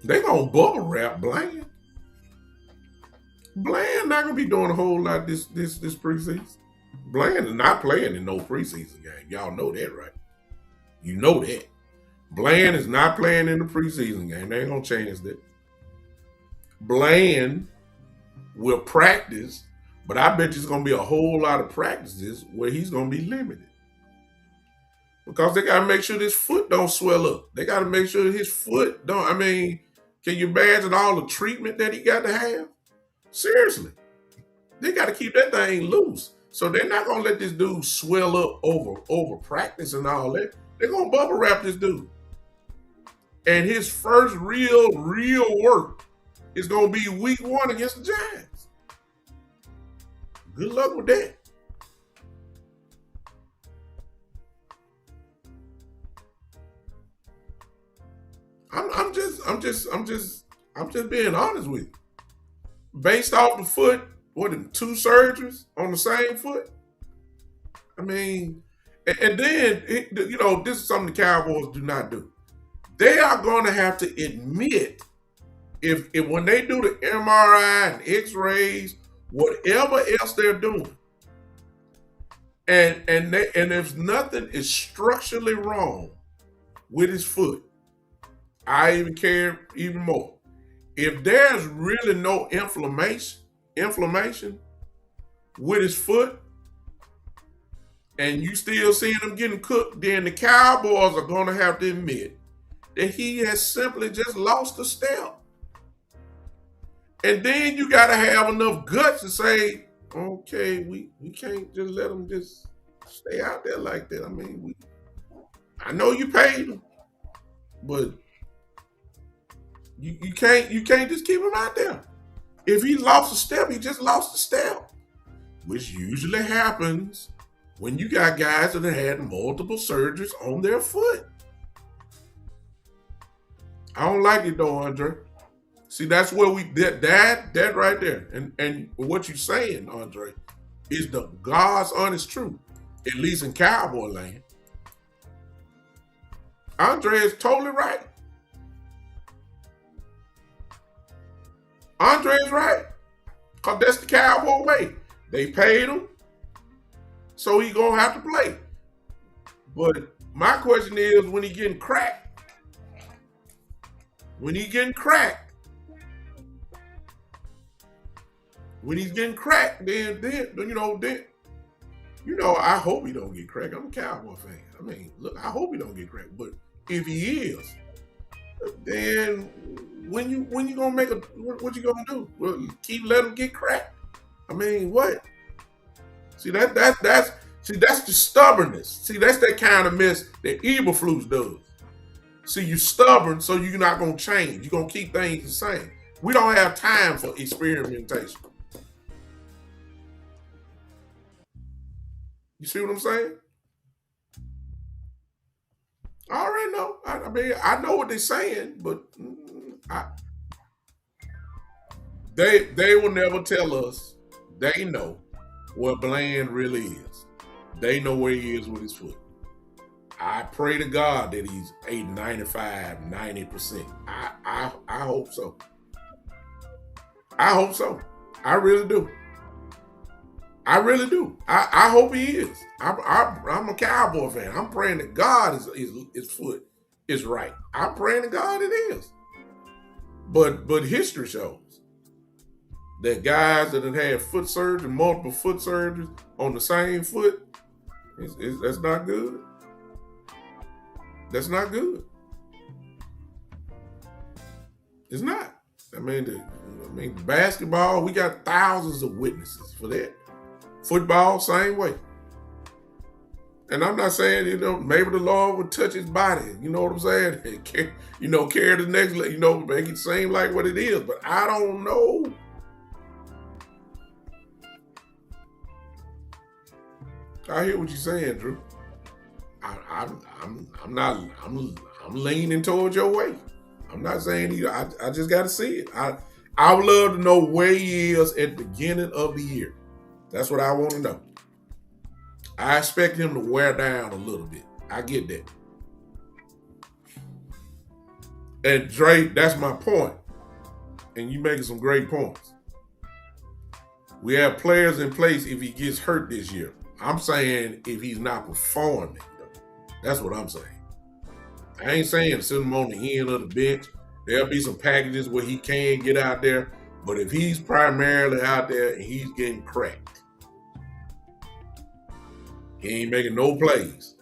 They gonna bubble wrap Blaine. Blaine not gonna be doing a whole lot this preseason. Blaine is not playing in no preseason game. Y'all know that, right? You know that. Blaine is not playing in the preseason game. They ain't gonna change that. Blaine will practice, but I bet there's gonna be a whole lot of practices where he's gonna be limited. Because they gotta make sure his foot don't swell up. They gotta make sure his foot don't. I mean, can you imagine all the treatment that he got to have? Seriously. They gotta keep that thing loose. So they're not gonna let this dude swell up over practice and all that. They're gonna bubble wrap this dude. And his first real work is gonna be week 1 against the Giants. Good luck with that. I'm just being honest with you. Based off the foot, what, 2 surgeries on the same foot? I mean, and then, this is something the Cowboys do not do. They are going to have to admit if when they do the MRI and X-rays, whatever else they're doing, and if nothing is structurally wrong with his foot, I even care even more. If there's really no inflammation with his foot, and you still seeing him getting cooked, then the Cowboys are going to have to admit that he has simply just lost a step. And then you got to have enough guts to say, okay, we can't just let him just stay out there like that. I mean, I know you paid him, but you can't just keep him out there. If he lost a step, he just lost a step, which usually happens when you got guys that have had multiple surgeries on their foot. I don't like it though, Andre. See, that's where that right there, and what you're saying, Andre, is the God's honest truth, at least in Cowboy land. Andre is totally right. Andre is right. Because that's the Cowboy way. They paid him, so he gonna have to play. But my question is, when he getting cracked, then I hope he don't get cracked. I'm a Cowboy fan. I mean, look, I hope he don't get cracked. But if he is, then when you gonna make what you gonna do? Well, keep letting him get cracked. I mean, what? See that's the stubbornness. See, that's that kind of mess that Eberflus does. See, you stubborn, so you're not gonna change. You're gonna keep things the same. We don't have time for experimentation. You see what I'm saying? I already know. I mean, I know what they're saying, but they will never tell us. They know what Bland really is. They know where he is with his foot. I pray to God that he's 95, 90%. I hope so. I hope so. I really do. I really do. I hope he is. I'm a Cowboy fan. I'm praying that God his foot is right. I'm praying to God it is. But history shows that guys that have had foot surgery, multiple foot surgeries on the same foot, that's not good. That's not good. It's not. I mean, basketball, we got thousands of witnesses for that. Football, same way. And I'm not saying, maybe the Lord would touch his body. You know what I'm saying? And carry the next, make it seem like what it is. But I don't know. I hear what you're saying, Drew. I'm not. I'm leaning towards your way. I'm not saying either. I just got to see it. I would love to know where he is at the beginning of the year. That's what I want to know. I expect him to wear down a little bit. I get that. And Drake, that's my point. And you making some great points. We have players in place if he gets hurt this year. I'm saying if he's not performing, though. That's what I'm saying. I ain't saying send him on the end of the bench. There'll be some packages where he can get out there. But if he's primarily out there and he's getting cracked, he ain't making no plays,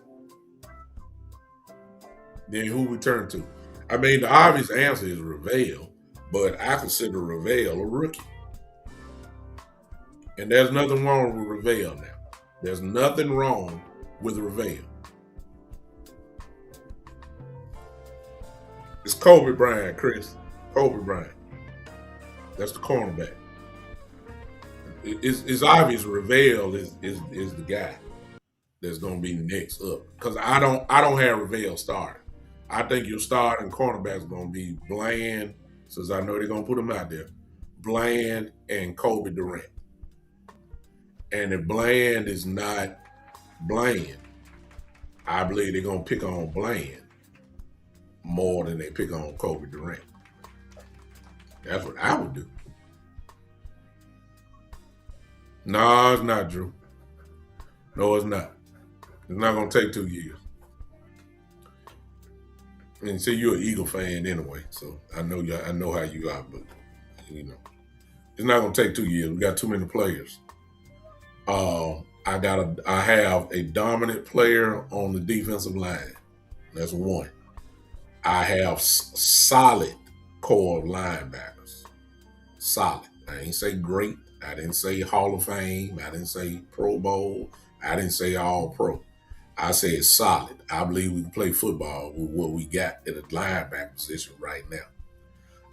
then who we turn to? I mean, the obvious answer is Ravel, but I consider Ravel a rookie. And there's nothing wrong with Ravel now. There's nothing wrong with Ravel. It's Kobe Bryant, Chris. Kobe Bryant. That's the cornerback. It's obvious Ravel is the guy that's going to be next up. Because I don't have Ravel starting. I think your starting cornerback is going to be Bland, since I know they're going to put him out there. Bland and Kobe Durant. And if Bland is not Bland, I believe they're going to pick on Bland more than they pick on Kobe Durant. That's what I would do. No, it's not, Drew. No, it's not. It's not going to take 2 years. And see, you're an Eagle fan anyway, so I know how you are, but it's not going to take 2 years. We got too many players. I have a dominant player on the defensive line. That's one. I have solid core of linebackers. Solid. I ain't say great. I didn't say Hall of Fame. I didn't say Pro Bowl. I didn't say All Pro. I said solid. I believe we can play football with what we got at the linebacker position right now.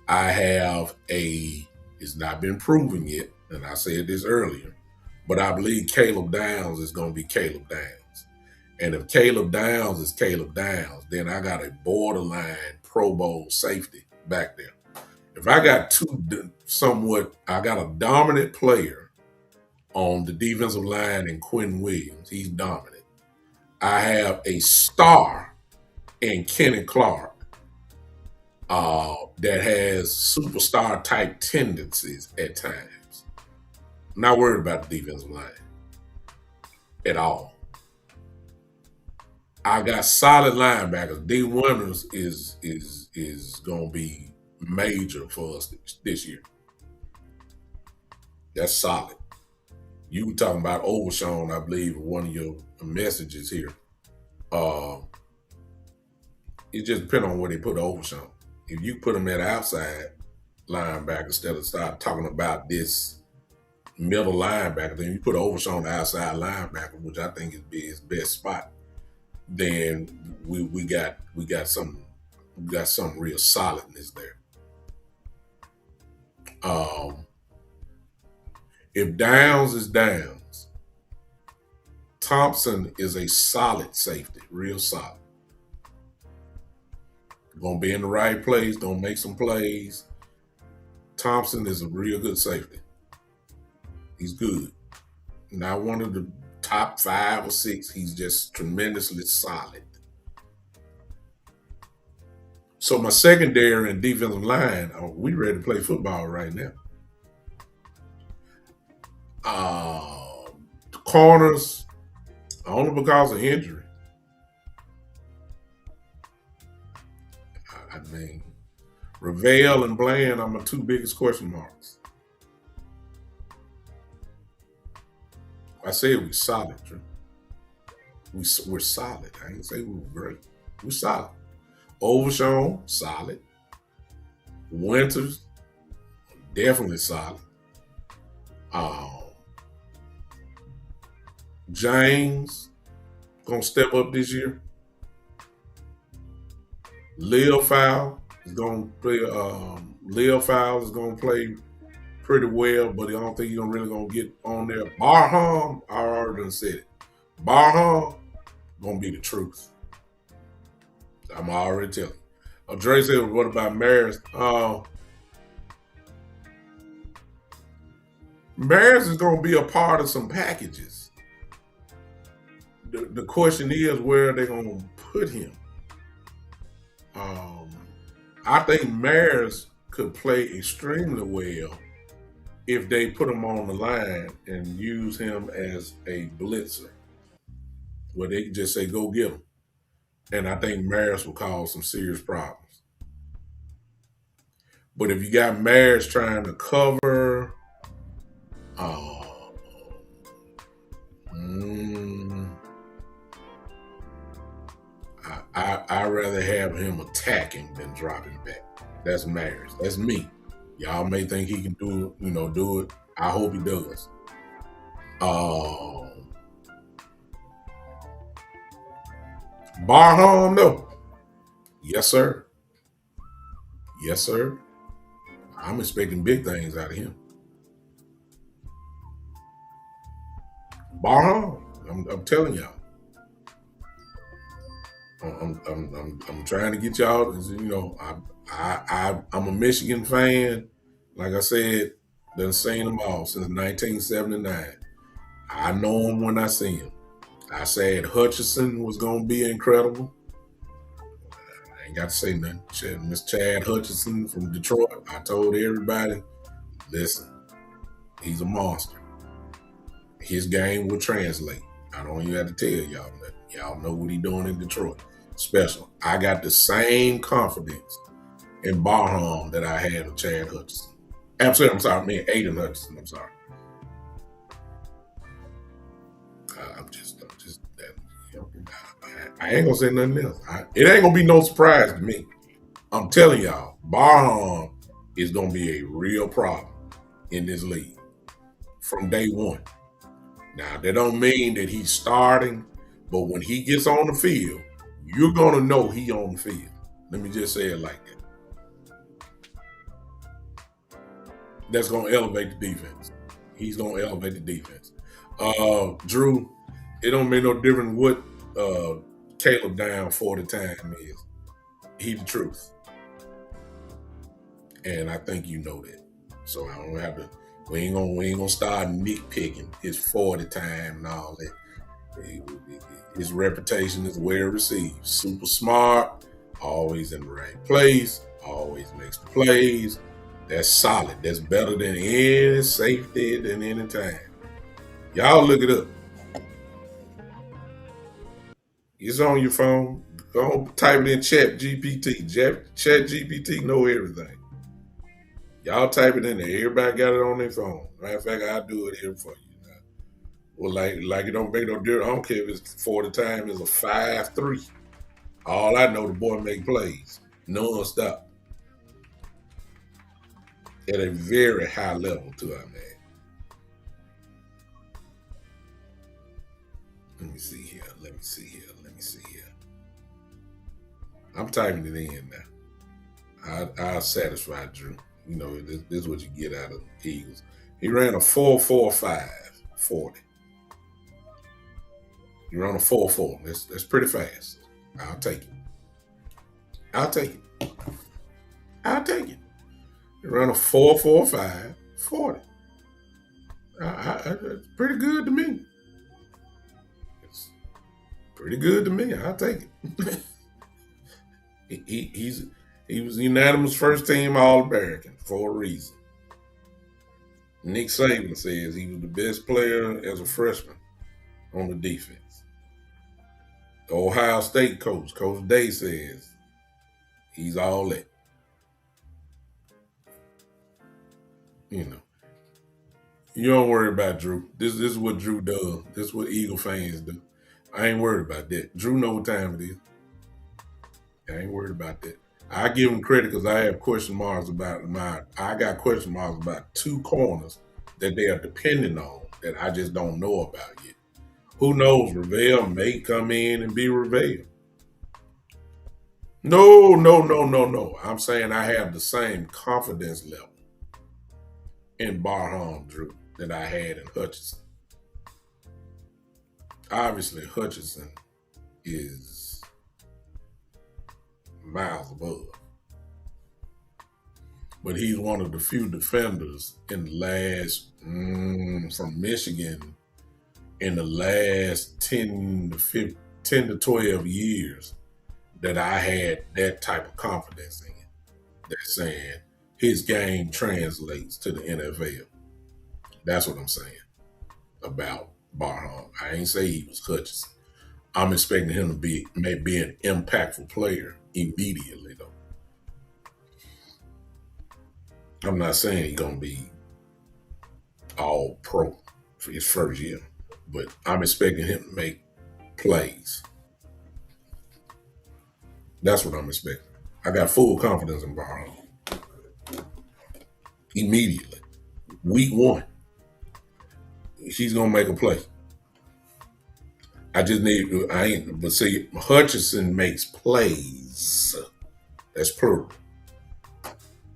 I have it's not been proven yet, and I said this earlier, but I believe Caleb Downs is going to be Caleb Downs. And if Caleb Downs is Caleb Downs, then I got a borderline Pro Bowl safety back there. If I got I got a dominant player on the defensive line in Quinn Williams. He's dominant. I have a star in Kenny Clark that has superstar type tendencies at times. I'm not worried about the defensive line at all. I got solid linebackers. D. Winters is going to be major for us this year. That's solid. You were talking about Overshawn, I believe, in one of your messages here. It just depends on where they put Overshawn. If you put him at outside linebacker instead of start talking about this middle linebacker, then you put Overshawn outside linebacker, which I think is his best spot. Then we got some real solidness there. If Downs is Downs, Thompson is a solid safety, real solid. Gonna be in the right place, gonna make some plays. Thompson is a real good safety. He's good. Not one of the top 5 or 6. He's just tremendously solid. So my secondary and defensive line, we ready to play football right now. The corners, only because of injury. I mean, Ravel and Bland are my 2 biggest question marks. I said we're solid, Drew. We're solid. I ain't say we were great. We're solid. Overshawn, solid. Winters, definitely solid. James, gonna step up this year. Lil Fowl is gonna play. Lil Fowl is gonna play pretty well, but I don't think he's really gonna get on there. Barham, I already done said it. Barham gonna be the truth. I'm already telling you. Dre said, "What about Maris?" Maris is gonna be a part of some packages. The question is where they're gonna put him. Um, I think Maris could play extremely well if they put him on the line and use him as a blitzer, where they can just say, "Go get him." And I think Maris will cause some serious problems. But if you got Maris trying to cover, uh, mm, I rather have him attacking than dropping back. That's Maris. That's me. Y'all may think he can do it. I hope he does. Um, Barham, no. Yes, sir. Yes, sir. I'm expecting big things out of him. Barham, I'm telling y'all. I'm trying to get y'all. I'm a Michigan fan. Like I said, done seen them all since 1979. I know him when I see him. I said Hutchinson was gonna be incredible. I ain't got to say nothing. Miss Chad Hutchinson from Detroit. I told everybody, listen, he's a monster. His game will translate. I don't even have to tell y'all that. Y'all know what he doing in Detroit. Special. I got the same confidence in Barham that I had with Chad Hutchinson. Absolutely, I'm sorry, I mean Aiden Hutchinson. I'm sorry. That, you know, I ain't gonna say nothing else. It ain't gonna be no surprise to me. I'm telling y'all, Barham is gonna be a real problem in this league from day one. Now that don't mean that he's starting, but when he gets on the field, you're gonna know he on the field. Let me just say it like that. That's gonna elevate the defense. He's gonna elevate the defense. Drew, it don't make no difference what Caleb down for the time is. He the truth. And I think you know that. So I don't have to we ain't gonna start nitpicking his 40 time and all that. His reputation is well received. Super smart, always in the right place, always makes the plays. That's solid. That's better than any safety than any time. Y'all look it up. It's on your phone. Go type it in Chat GPT. Chat GPT know everything. Y'all type it in there. Everybody got it on their phone. Matter of fact, I'll do it here for you. Now. Well, like it don't make no difference. I don't care if it's 40 time is a 5-3. All I know, the boy make plays non-stop at a very high level too. I man. Let me see here. Let me see here. Let me see here. I'm typing it in now. I'll satisfy Drew. You know, this is what you get out of the Eagles. He ran a 4.45 40. He ran a 4.4. That's pretty fast. I'll take it. I'll take it. I'll take it. He ran a 4.45 40. It's pretty good to me. It's pretty good to me. I'll take it. He was unanimous first team All-American for a reason. Nick Saban says he was the best player as a freshman on the defense. The Ohio State coach, Coach Day, says he's all that. You know. You don't worry about Drew. This is what Drew does. This is what Eagle fans do. I ain't worried about that. Drew know what time it is. I ain't worried about that. I give him credit because I have question marks about I got question marks about two corners that they are depending on that I just don't know about yet. Who knows? Ravel may come in and be Ravel. No, no, no, no, no. I'm saying I have the same confidence level in Barham Drew that I had in Hutchinson. Obviously, Hutchinson is miles above, but he's one of the few defenders in the last from Michigan in the last 10 to 15, 10 to 12 years that I had that type of confidence in. That's saying his game translates to the NFL. That's what I'm saying about Barham. I ain't say he was Hutchinson. I'm expecting him to be maybe an impactful player immediately though. I'm not saying he's gonna be all pro for his first year, but I'm expecting him to make plays. That's what I'm expecting. I got full confidence in Barham immediately. Week one, she's gonna make a play. I just need. I ain't. But see, Hutchinson makes plays. That's plural.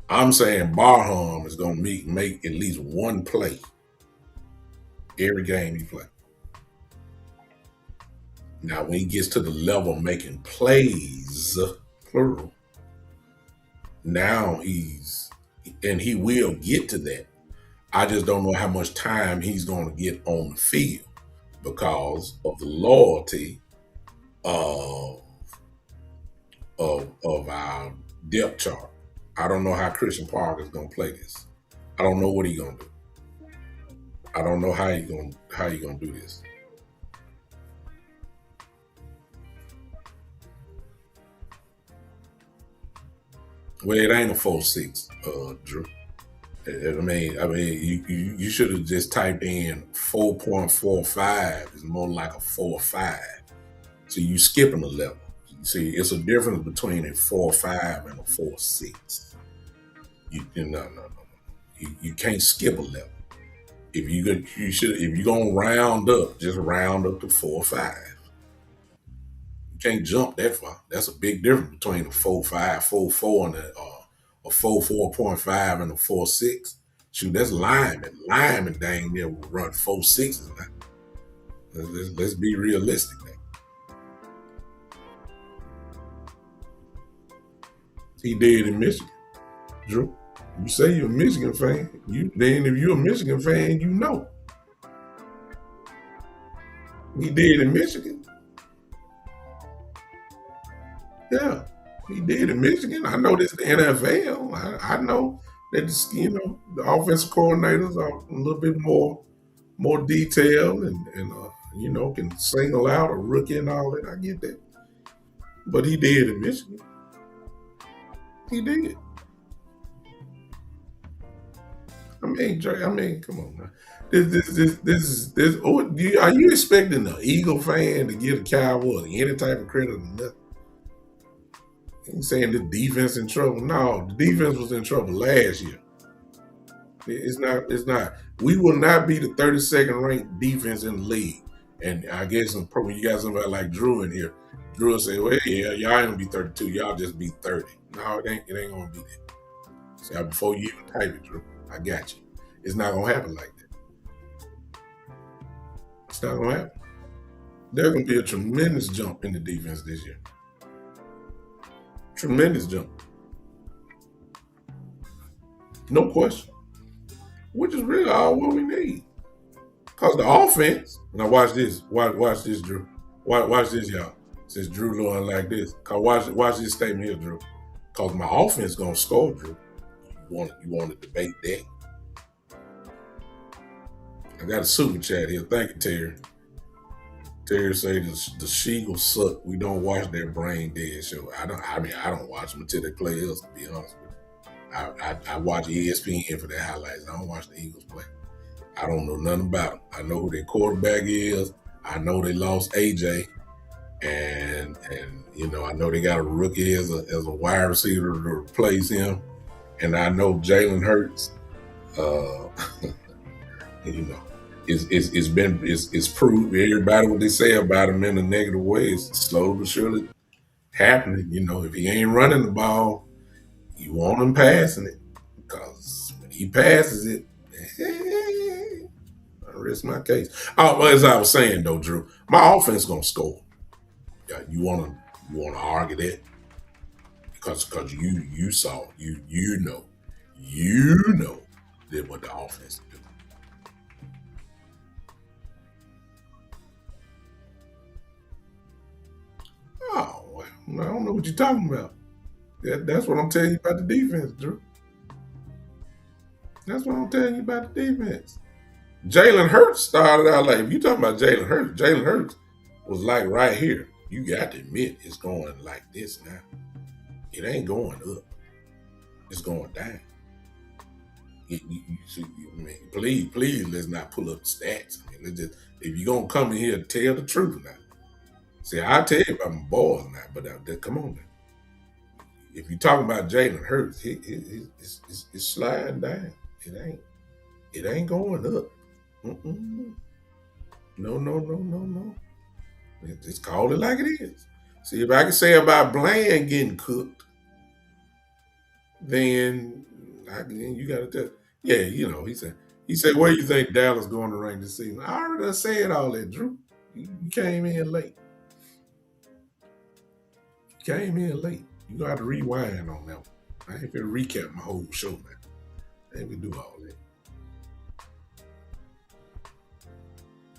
I'm saying Barham is gonna make at least one play every game he plays. Now, when he gets to the level of making plays, plural, now and he will get to that. I just don't know how much time he's going to get on the field because of the loyalty of of our depth chart. I don't know how Christian Parker is going to play this. I don't know what he's going to do. I don't know how he gonna do this. Well, it ain't a 4-6, Drew. You should have just typed in 4.45. It's more like a 4.5. So you skipping a level. See, it's a difference between a 4.5 and a 4.6. No. You can't skip a level. If you're gonna round up, just round up to 4.5. You can't jump that far. That's a big difference between a 4.5, 4.4, and a 4.5 and a 4.6. Shoot, that's lineman. Lineman dang near will run 4.6s now. Let's be realistic now. He did in Michigan, Drew. You say you're a Michigan fan. If you're a Michigan fan, you know. He did in Michigan. Yeah. He did in Michigan. I know this is the NFL. I know that the offensive coordinators are a little bit more detailed and can single out a rookie and all that. I get that. But he did in Michigan. He did. Come on now. Are you expecting the Eagle fan to give the Cowboys any type of credit or nothing? Ain't saying the defense in trouble. No, the defense was in trouble last year. It's not. It's not. We will not be the 32nd ranked defense in the league. And I guess when you got somebody like Drew in here, Drew will say, "Well, yeah, y'all ain't gonna be 32. Y'all just be 30." No, it ain't. It ain't gonna be that. See, before you even type it, Drew, I got you. It's not gonna happen like that. It's not gonna happen. There's gonna be a tremendous jump in the defense this year. Tremendous jump. No question. Which is really all what we need. Because the offense, now watch this. Watch this, Drew. Watch this, y'all. Since Drew doing like this. Cause watch this statement here, Drew. Because my offense gonna score, Drew. You want to debate that? I got a super chat here. Thank you, Terry. Terry say the Sheagles suck. We don't watch their brain dead show. I don't watch them until they play us, to be honest with you. I watch ESPN for their highlights. I don't watch the Eagles play. I don't know nothing about them. I know who their quarterback is. I know they lost AJ. And I know they got a rookie as a wide receiver to replace him. And I know Jalen Hurts, it's proved everybody what they say about him in a negative way is slowly but surely happening. You know, if he ain't running the ball, you want him passing it because when he passes it, I rest my case. Oh, well, as I was saying though, Drew, my offense gonna score. Yeah, you wanna argue that because you saw you know that what the offense do. Oh, well, I don't know what you're talking about. That's what I'm telling you about the defense, Drew. That's what I'm telling you about the defense. Jalen Hurts started out like if you talking about Jalen Hurts was like right here. You got to admit it's going like this now. It ain't going up. It's going down. I mean, please, let's not pull up the stats. I mean, let's just if you're gonna come in here and tell the truth now. See, I tell you about my boys now, but come on now. If you're talking about Jalen Hurts, it's sliding down. It ain't going up. Mm-mm. No, no, no, no, no. Just call it like it is. See, if I can say about Bland getting cooked, then then you got to tell. Yeah, he said, where you think Dallas going to rank this season? I already done said all that, Drew. You came in late. You came in late. You got to rewind on that one. I ain't gonna recap my whole show, man. I ain't gonna do all that.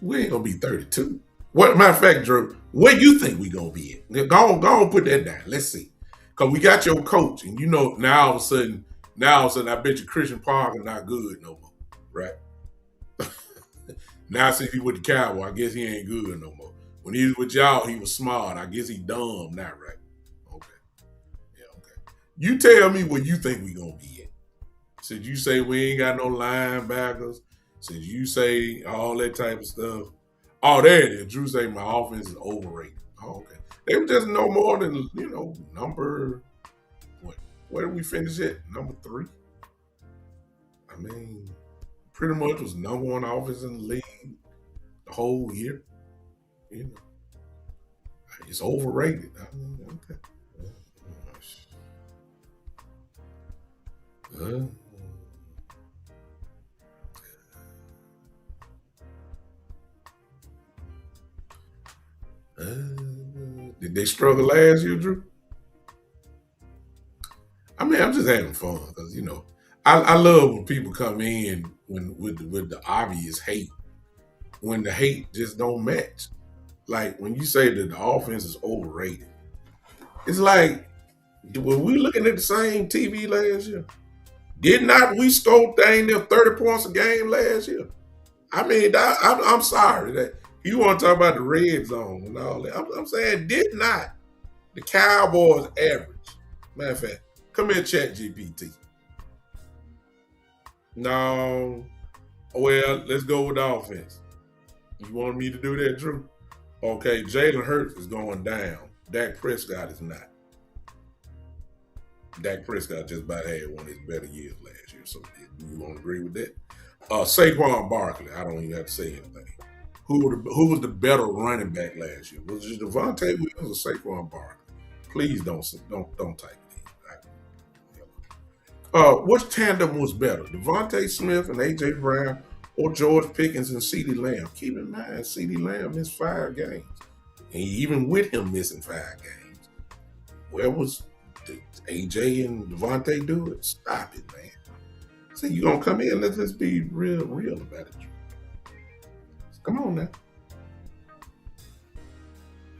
We ain't gonna be 32. What matter of fact, Drew, where you think we gonna be at? Go on, put that down. Let's see. Cause we got your coach, and now all of a sudden, I bet you Christian Parker not good no more. Right? Now since he with the Cowboys, I guess he ain't good no more. When he was with y'all, he was smart. I guess he dumb now, right? Okay. Yeah, okay. You tell me where you think we gonna be at. Since you say we ain't got no linebackers, since you say all that type of stuff. Oh, there it is. Drew say my offense is overrated. Oh, okay. They were just no more than, number what? Where did we finish at? Number 3. I mean, pretty much was number 1 offense in the league the whole year. You know, it's overrated. I mean, okay. Uh, did they struggle last year, Drew? I mean, I'm just having fun because I love when people come in when with the obvious hate when the hate just don't match. Like when you say that the offense is overrated, it's like were we looking at the same TV last year? Did not we score dang near 30 points a game last year? I mean, I'm sorry that you want to talk about the red zone and all that. I'm saying did not the Cowboys average? Matter of fact, come here, Chat GPT. No. Well, let's go with the offense. You want me to do that, Drew? Okay, Jalen Hurts is going down. Dak Prescott is not. Dak Prescott just about had one of his better years last year. So you won't agree with that? Saquon Barkley, I don't even have to say anything. Who was the better running back last year? Was it Devontae Williams or Saquon Barkley? Please don't type it in. Which tandem was better, Devontae Smith and AJ Brown, or George Pickens and CeeDee Lamb? Keep in mind, CeeDee Lamb missed 5 games, and even with him missing 5 games, where was AJ and Devontae do it? Stop it, man. See, you gonna come in? Let's be real about it. Come on now,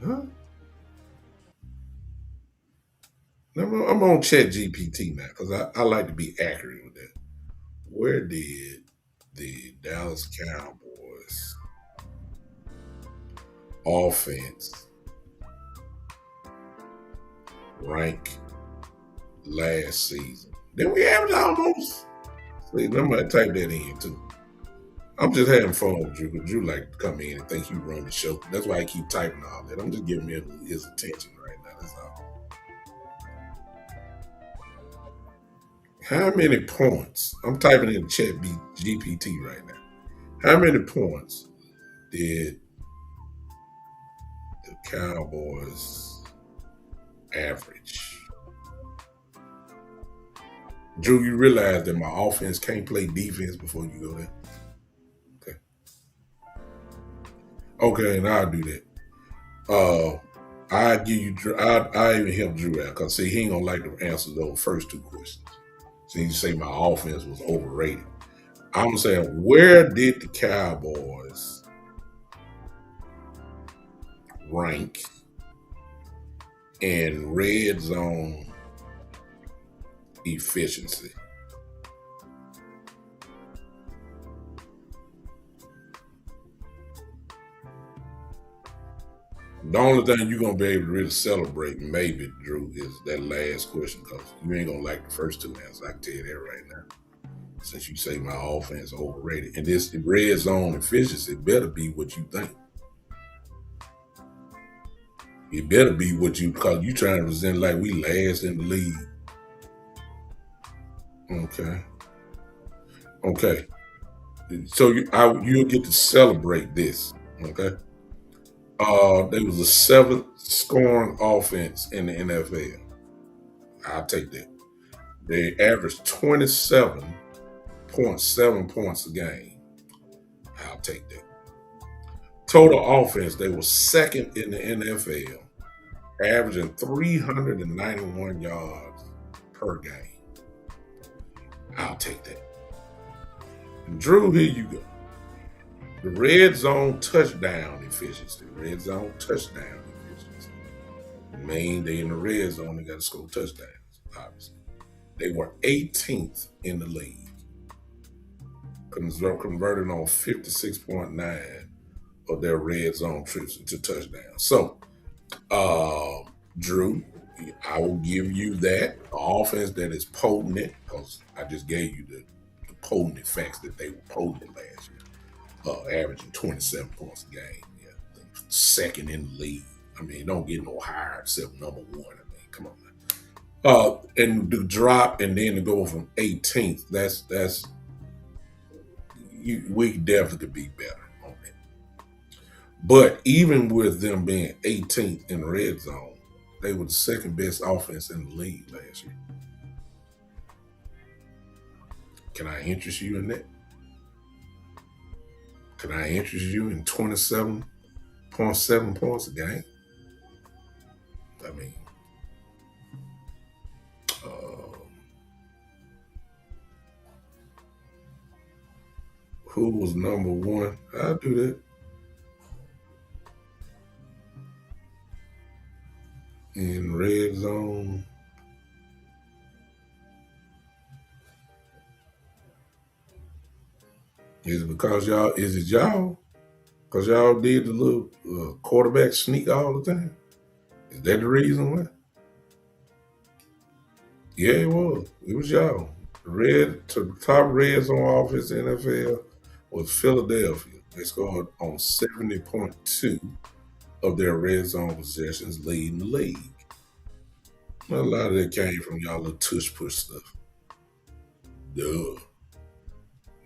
huh? I'm on Chat GPT now because I like to be accurate with that. Where did the Dallas Cowboys offense rank last season? Then we average almost. See, I'm gonna type that in too. I'm just having fun with Drew. 'Cause Drew like to come in and think he run the show. That's why I keep typing all that. I'm just giving him his attention right now. That's all. How many points? I'm typing in Chat GPT right now. How many points did the Cowboys average? Drew, you realize that my offense can't play defense before you go there. Okay. Okay, and I'll do that. Uh, I give you. I even help Drew out because see he ain't gonna like to answer those first two questions. So you say my offense was overrated. I'm saying where did the Cowboys rank in red zone efficiency? The only thing you're gonna be able to really celebrate, maybe, Drew, is that last question because you ain't gonna like the first two answers. I can tell you that right now. Since you say my offense overrated, and this red zone efficiency better be what you think. It better be what you because you trying to present like we last in the league. Okay, okay. So you'll get to celebrate this. Okay. They was the seventh scoring offense in the NFL. I'll take that. They averaged 27.7 points a game. I'll take that. Total offense, they were second in the NFL, averaging 391 yards per game. I'll take that. And Drew, here you go. The red zone touchdown efficiency. Red zone touchdown efficiency. Main, they in the red zone, they got to score touchdowns, obviously. They were 18th in the league, converting on 56.9 of their red zone trips into touchdowns. So, Drew, I will give you that offense that is potent because I just gave you the potent facts that they were potent last year, averaging 27 points a game. Yeah, second in the league. I mean, don't get no higher except number one. I mean, come on. And the drop and then to go from 18th, we definitely could be better on that. But even with them being 18th in the red zone, they were the second best offense in the league last year. Can I interest you in that? Can I interest you in 27.7 points a game? I mean, uh, who was number one? I'll do that. In red zone. Is it because y'all? Is it y'all? Because y'all did the little quarterback sneak all the time? Is that the reason why? Yeah, it was. It was y'all. Red to the top red zone offense in the NFL was Philadelphia. They scored on 70.2 of their red zone possessions, leading the league. Well, a lot of that came from y'all little tush push stuff. Duh.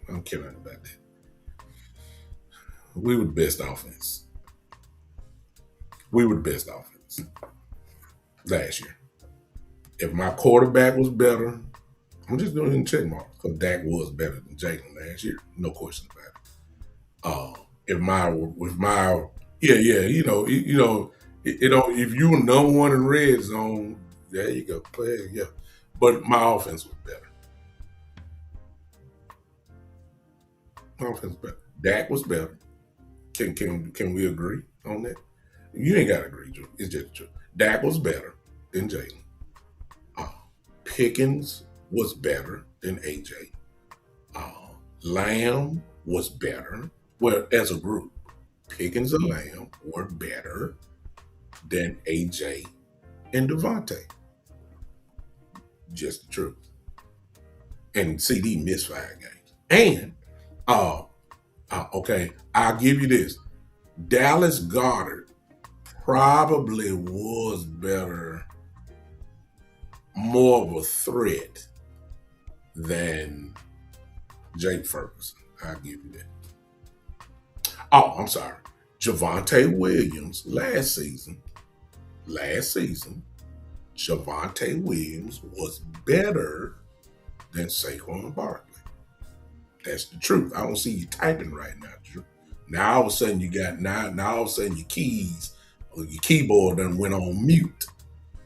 I'm kidding about that. We were the best offense. We were the best offense last year. If my quarterback was better, I'm just doing check marks because Dak was better than Jalen last year. No question about it. If my yeah, if you were number one in red zone, there you go, play yeah. But my offense was better. My offense was better. Dak was better. Can we agree on that? You ain't got to agree, Drew. It's just true. Dak was better than Jalen. Uh, Pickens was better than AJ. Uh, Lamb was better. Well, as a group, Pickens and Lamb were better than AJ and Devontae. Just the truth. And CD missed 5 games. And okay, I'll give you this. Dallas Goddard probably was better, more of a threat than Jake Ferguson. I'll give you that. Oh, I'm sorry. Javante Williams last season, Javante Williams was better than Saquon Barkley. That's the truth. I don't see you typing right now, Drew. Now all of a sudden you got now all of a sudden your keys or your keyboard done went on mute.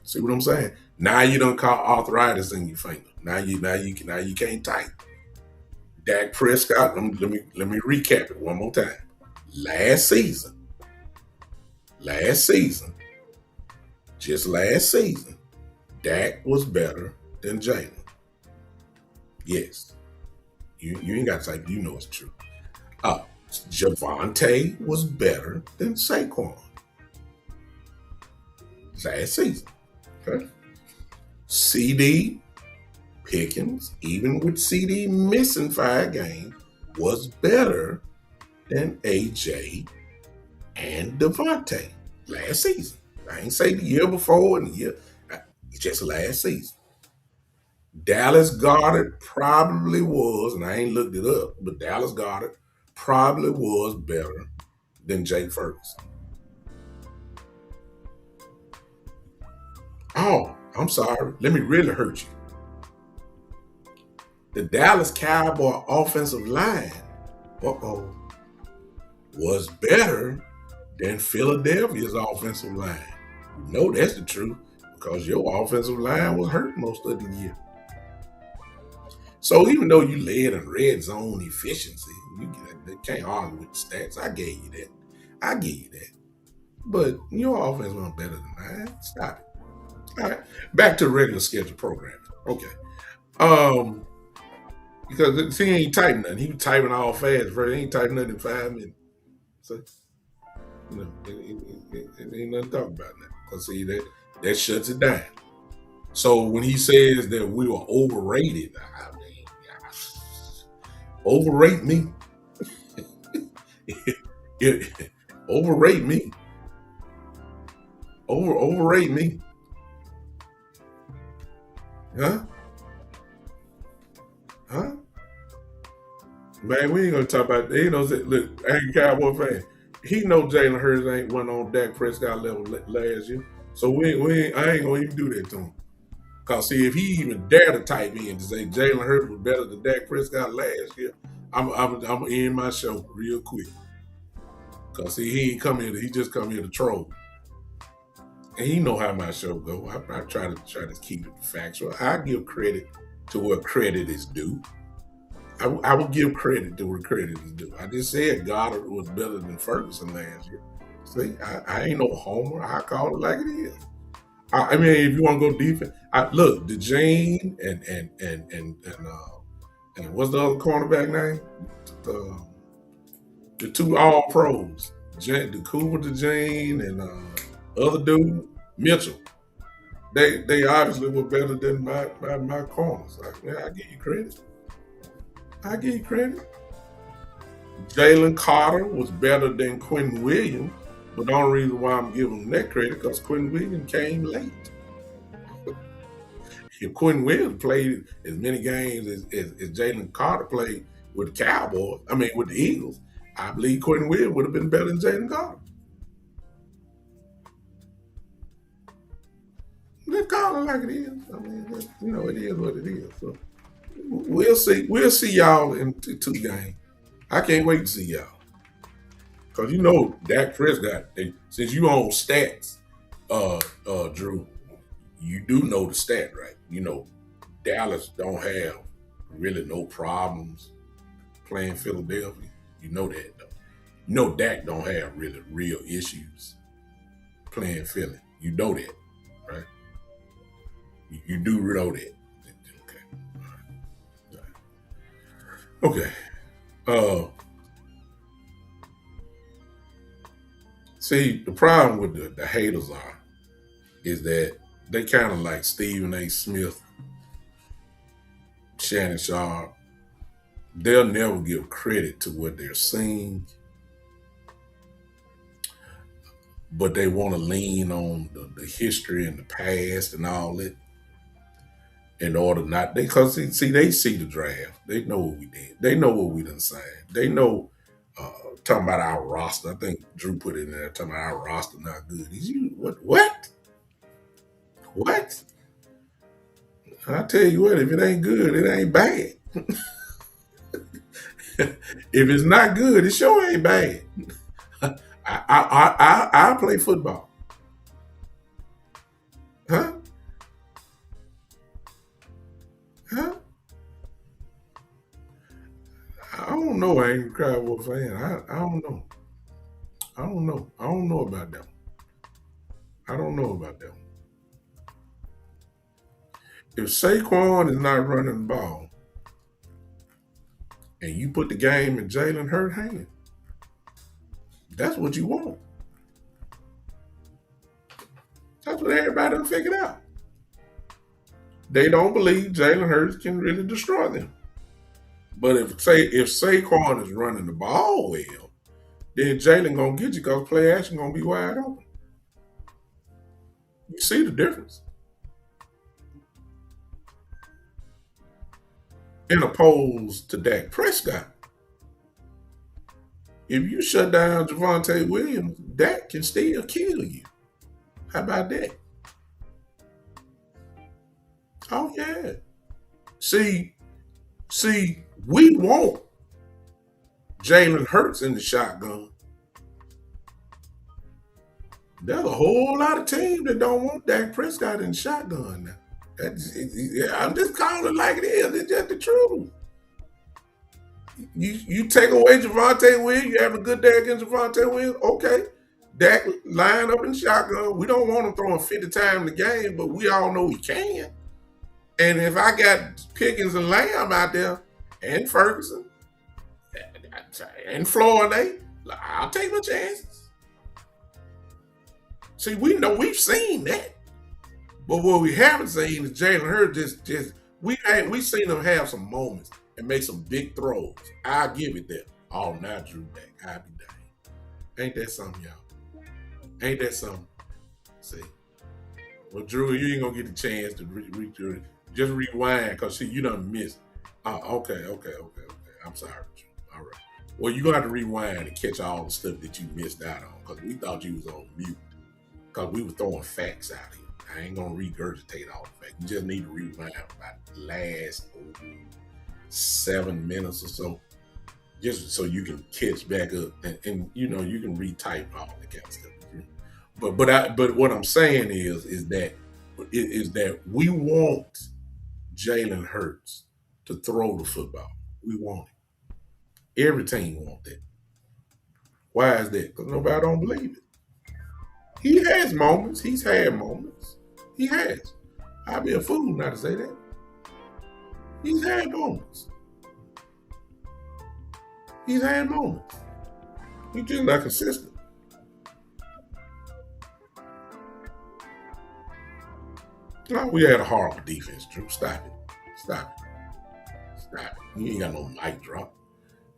See what I'm saying? Now you don't call arthritis in your finger. Now you can't type. Dak Prescott. Let me recap it one more time. Last season, last season, just last season, Dak was better than Jalen. Yes, you ain't got to type. You know it's true. Uh, Javante was better than Saquon last season. Okay. CD Pickens, even with CD missing 5 games, was better than AJ and Devontae last season. I ain't say the year before and the year, just last season. Dallas Goddard probably was, and I ain't looked it up, but Dallas Goddard probably was better than Jake Ferguson. Oh, I'm sorry. Let me really hurt you. The Dallas Cowboy offensive line, uh-oh, was better than Philadelphia's offensive line. You know that's the truth because your offensive line was hurt most of the year. So even though you led in red zone efficiency, you can't argue with the stats. I gave you that. I give you that. But your offense wasn't better than mine. Stop it. All right. Back to regular schedule programming. Okay. Um, because he ain't typing nothing. He was typing all fast. First, he ain't typing nothing in 5 minutes. So it ain't nothing to talk about now. Because see that shuts it down. So when he says that we were overrated, I mean, overrate me. Overrate me. Overrate me. Huh? Huh? Man, we ain't gonna talk about that. He knows that. Look, angry Cowboy fan. He know Jalen Hurts ain't went on Dak Prescott level last year. So I ain't gonna even do that to him. Cause see, if he even dare to type in to say Jalen Hurts was better than Dak Prescott last year, I'm gonna end my show real quick. Cause see, he ain't come here. He just come here to troll, and he know how my show go. I try to keep it factual. I give credit to where credit is due. I will give credit to where credit is due. I just said Goddard was better than Ferguson last year. See, I ain't no homer. I call it like it is. I mean, if you want to go deep, look, DeJane and what's the other cornerback name? The, the two All Pros, the Cooper DeJane and other dude Mitchell. They obviously were better than my corners. I give you credit. I give you credit. Jalen Carter was better than Quentin Williams, but the only reason why I'm giving him that credit because Quentin Williams came late. If Quentin Williams played as many games as Jalen Carter played with the Cowboys, I mean with the Eagles, I believe Quentin Williams would have been better than Jalen Carter. Let's call it like it is. I mean, it is what it is. So we'll see. We'll see y'all in 2 games. I can't wait to see y'all. Cause Dak Prescott. Since you own stats, Drew, you do know the stat, right? Dallas don't have really no problems playing Philadelphia. You know that though. Dak don't have really real issues playing Philly. You know that, right? You do know that. Okay. Okay. See, the problem with the haters is that they kind of like Stephen A. Smith, Shannon Sharp. They'll never give credit to what they're seeing, but they want to lean on the history and the past and all that in order not because they see the draft. They know what we did. They know what we done signed. They know talking about our roster. I think Drew put it in there talking about our roster not good. He's you what? What? What? I tell you what, if it ain't good, it ain't bad. If it's not good, it sure ain't bad. I play football, huh? Huh? I don't know. I ain't a Cowboy fan. I don't know. I don't know. I don't know about that. I don't know about that. If Saquon is not running the ball and you put the game in Jalen Hurts' hand, that's what you want. That's what everybody done figured out. They don't believe Jalen Hurts can really destroy them. But if Saquon is running the ball well, then Jalen gonna get you because play action gonna be wide open. You see the difference. In opposed to Dak Prescott, if you shut down Javonte Williams, Dak can still kill you. How about that? Oh yeah. See, we want Jalen Hurts in the shotgun. There's a whole lot of teams that don't want Dak Prescott in the shotgun now. I'm just calling it like it is. It's just the truth. You take away Javonte Williams, you have a good day against Javonte Williams, okay. Dak line up in the shotgun. We don't want him throwing 50 times in the game, but we all know he can. And if I got Pickens and Lamb out there, and Ferguson, and Florida, I'll take my chances. See, we know we've seen that. But what we haven't seen is Jalen Hurts just we seen him have some moments and make some big throws. I'll give it that. Oh, now Drew back. I'll be dang. Ain't that something, y'all? Ain't that something? See. Well, Drew, you ain't gonna get the chance to just rewind because see, you done missed. Okay. I'm sorry, Drew. All right. Well, you're gonna have to rewind and catch all the stuff that you missed out on because we thought you was on mute because we were throwing facts out here. I ain't gonna regurgitate all the facts. You just need to rewind about the last 7 minutes or so, just so you can catch back up and you know you can retype all the kind of stuff. But what I'm saying is that we want Jalen Hurts to throw the football. We want it. Every team want that. Why is that? Because nobody don't believe it. He has moments. He's had moments. He has. I'd be a fool not to say that. He's had moments. He's had moments. He's just not consistent. No, we had a horrible defense, Drew. Stop it. Stop it. Stop it. You ain't got no mic drop.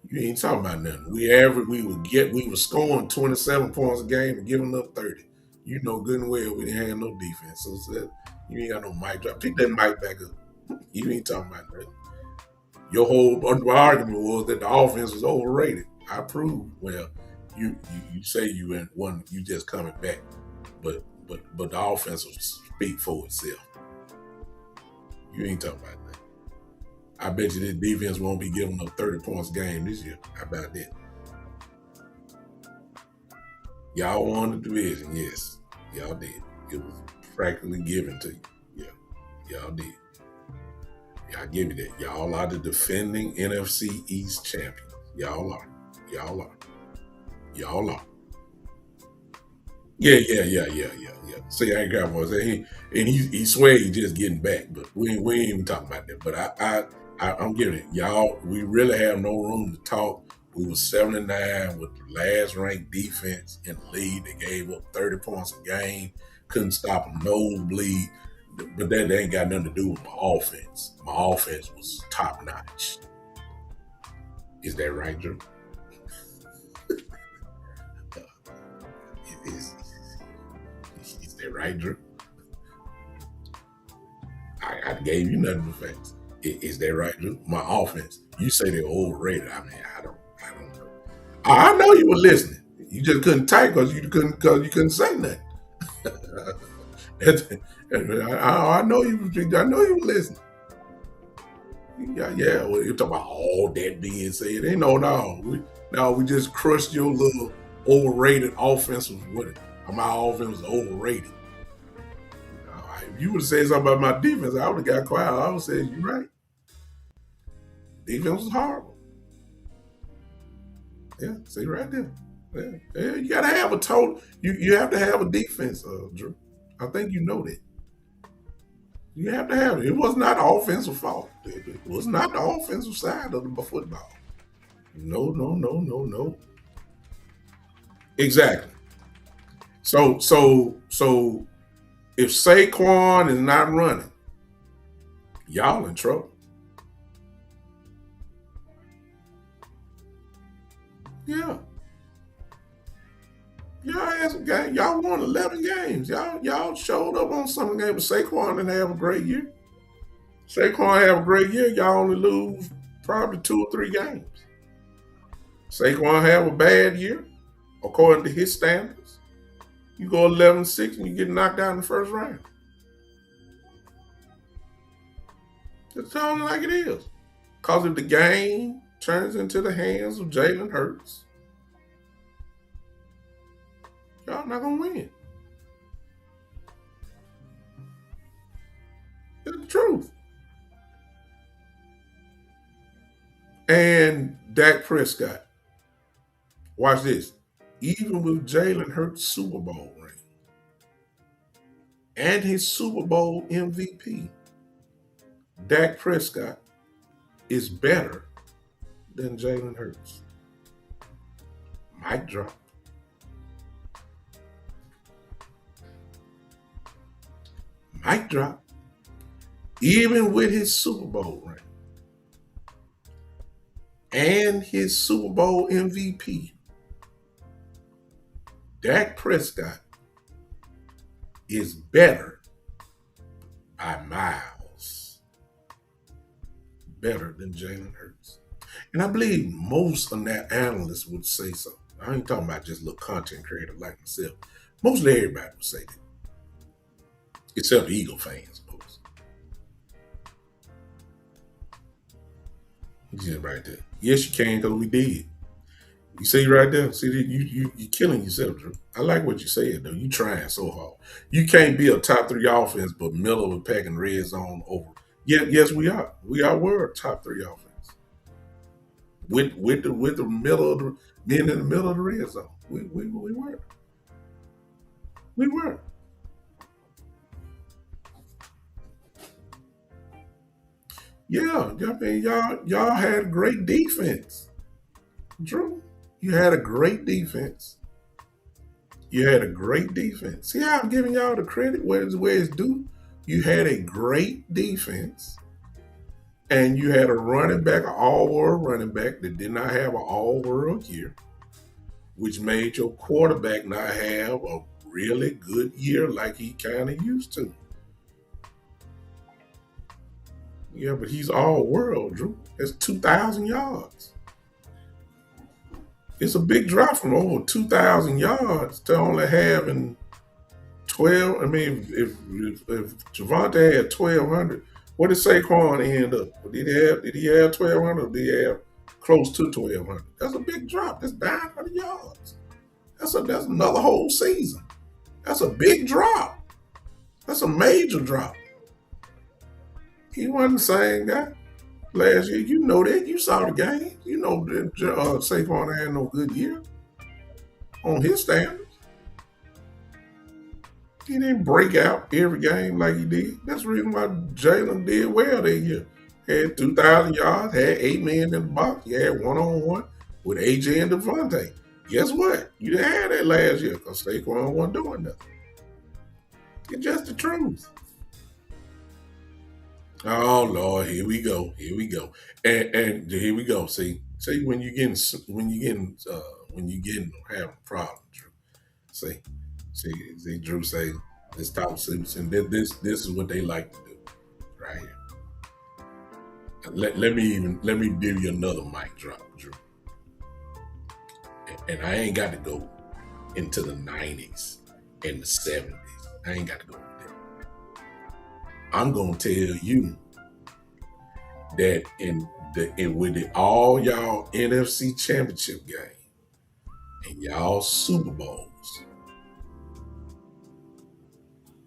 You ain't talking about nothing. We were scoring 27 points a game and giving up 30. You know good and well we didn't have no defense. So you ain't got no mic drop. Pick that mic back up. You ain't talking about nothing. Your whole argument was that the offense was overrated. I proved. Well, you say you in one, you just coming back, but the offense will speak for itself. You ain't talking about that. I bet you this defense won't be giving up 30 points a game this year. How about that? Y'all won the division, yes. Y'all did. It was practically given to you. Yeah, y'all did. Y'all give me that. Y'all are the defending NFC East champions. Y'all are. Y'all are. Y'all are. Yeah. See, I ain't got one. He swear he just getting back, but we ain't even talking about that. But I'm giving it. Y'all, we really have no room to talk. We were 79 with the last ranked defense in the league. They gave up 30 points a game. Couldn't stop a nosebleed. But that ain't got nothing to do with my offense. My offense was top notch. Is that right, Drew? Is that right, Drew? I gave you nothing but facts. Is that right, Drew? My offense. You say they're overrated. I mean, I don't know. I know you were listening. You just couldn't type because you couldn't say nothing. I know you. I know you were listening. Yeah, yeah. Well, you're talking about all that being said. Ain't no. We just crushed your little overrated offensive with it. My offense was overrated. If you would have said something about my defense, I would have got quiet. I would have said, "You're right. Defense was horrible." Yeah, see right there. Yeah, yeah. You gotta have a total. You have to have a defense, Drew. I think you know that. You have to have it. It was not the offensive fault. It was not the offensive side of the football. No, no, no, no, no. Exactly. So if Saquon is not running, y'all in trouble. Yeah. Y'all had some game. Y'all won 11 games. Y'all showed up on some games. But Saquon didn't have a great year. Saquon have a great year. Y'all only lose probably 2 or 3 games. Saquon have a bad year, according to his standards. You go 11-6 and you get knocked out in the first round. Just tell them like it is. Because if the game turns into the hands of Jalen Hurts, y'all not gonna win. It's the truth. And Dak Prescott, watch this. Even with Jalen Hurts' Super Bowl ring and his Super Bowl MVP, Dak Prescott is better than Jalen Hurts. Mic drop. Mic drop. Even with his Super Bowl ring and his Super Bowl MVP, Dak Prescott is better by miles, better than Jalen Hurts. And I believe most of that analysts would say so. I ain't talking about just little content creator like myself. Mostly everybody would say that, except the Eagle fans, of course. Yeah, right there. Yes, you can, because we did. You see right there. See, you killing yourself, Drew. I like what you said though. You trying so hard. You can't be a top 3 offense, but Miller was packing red zone over. Yeah, yes, we are. We're a top 3 offense with the middle of the being in the middle of the red zone. We were. Yeah, I mean y'all had great defense, Drew. You had a great defense. You had a great defense. See how I'm giving y'all the credit where it's due? You had a great defense, and you had a running back, an all-world running back that did not have an all-world year, which made your quarterback not have a really good year like he kind of used to. Yeah, but he's all-world, Drew. That's 2,000 yards. It's a big drop from over 2,000 yards to only having 12. I mean, if Javante had 1,200, what did Saquon end up? Did he have 1,200 or did he have close to 1,200? That's a big drop. That's 900 yards. That's another whole season. That's a big drop. That's a major drop. He wasn't the same guy last year. You know that. You saw the game. You know that Saquon had no good year on his standards. He didn't break out every game like he did. That's the reason why Jalen did well that year. Had 2,000 yards, had 8 men in the box. He had one-on-one with AJ and Devontae. Guess what? You didn't have that last year because Saquon wasn't doing nothing. It's just the truth. Oh Lord, here we go. Here we go. And here we go. See when you getting having problems, Drew. See, see, Drew say this top suits, and this is what they like to do, right here. Let me give you another mic drop, Drew. And I ain't got to go into the 90s and the 70s. I ain't got to go there. I'm gonna tell you that with all y'all NFC championship game and y'all Super Bowls,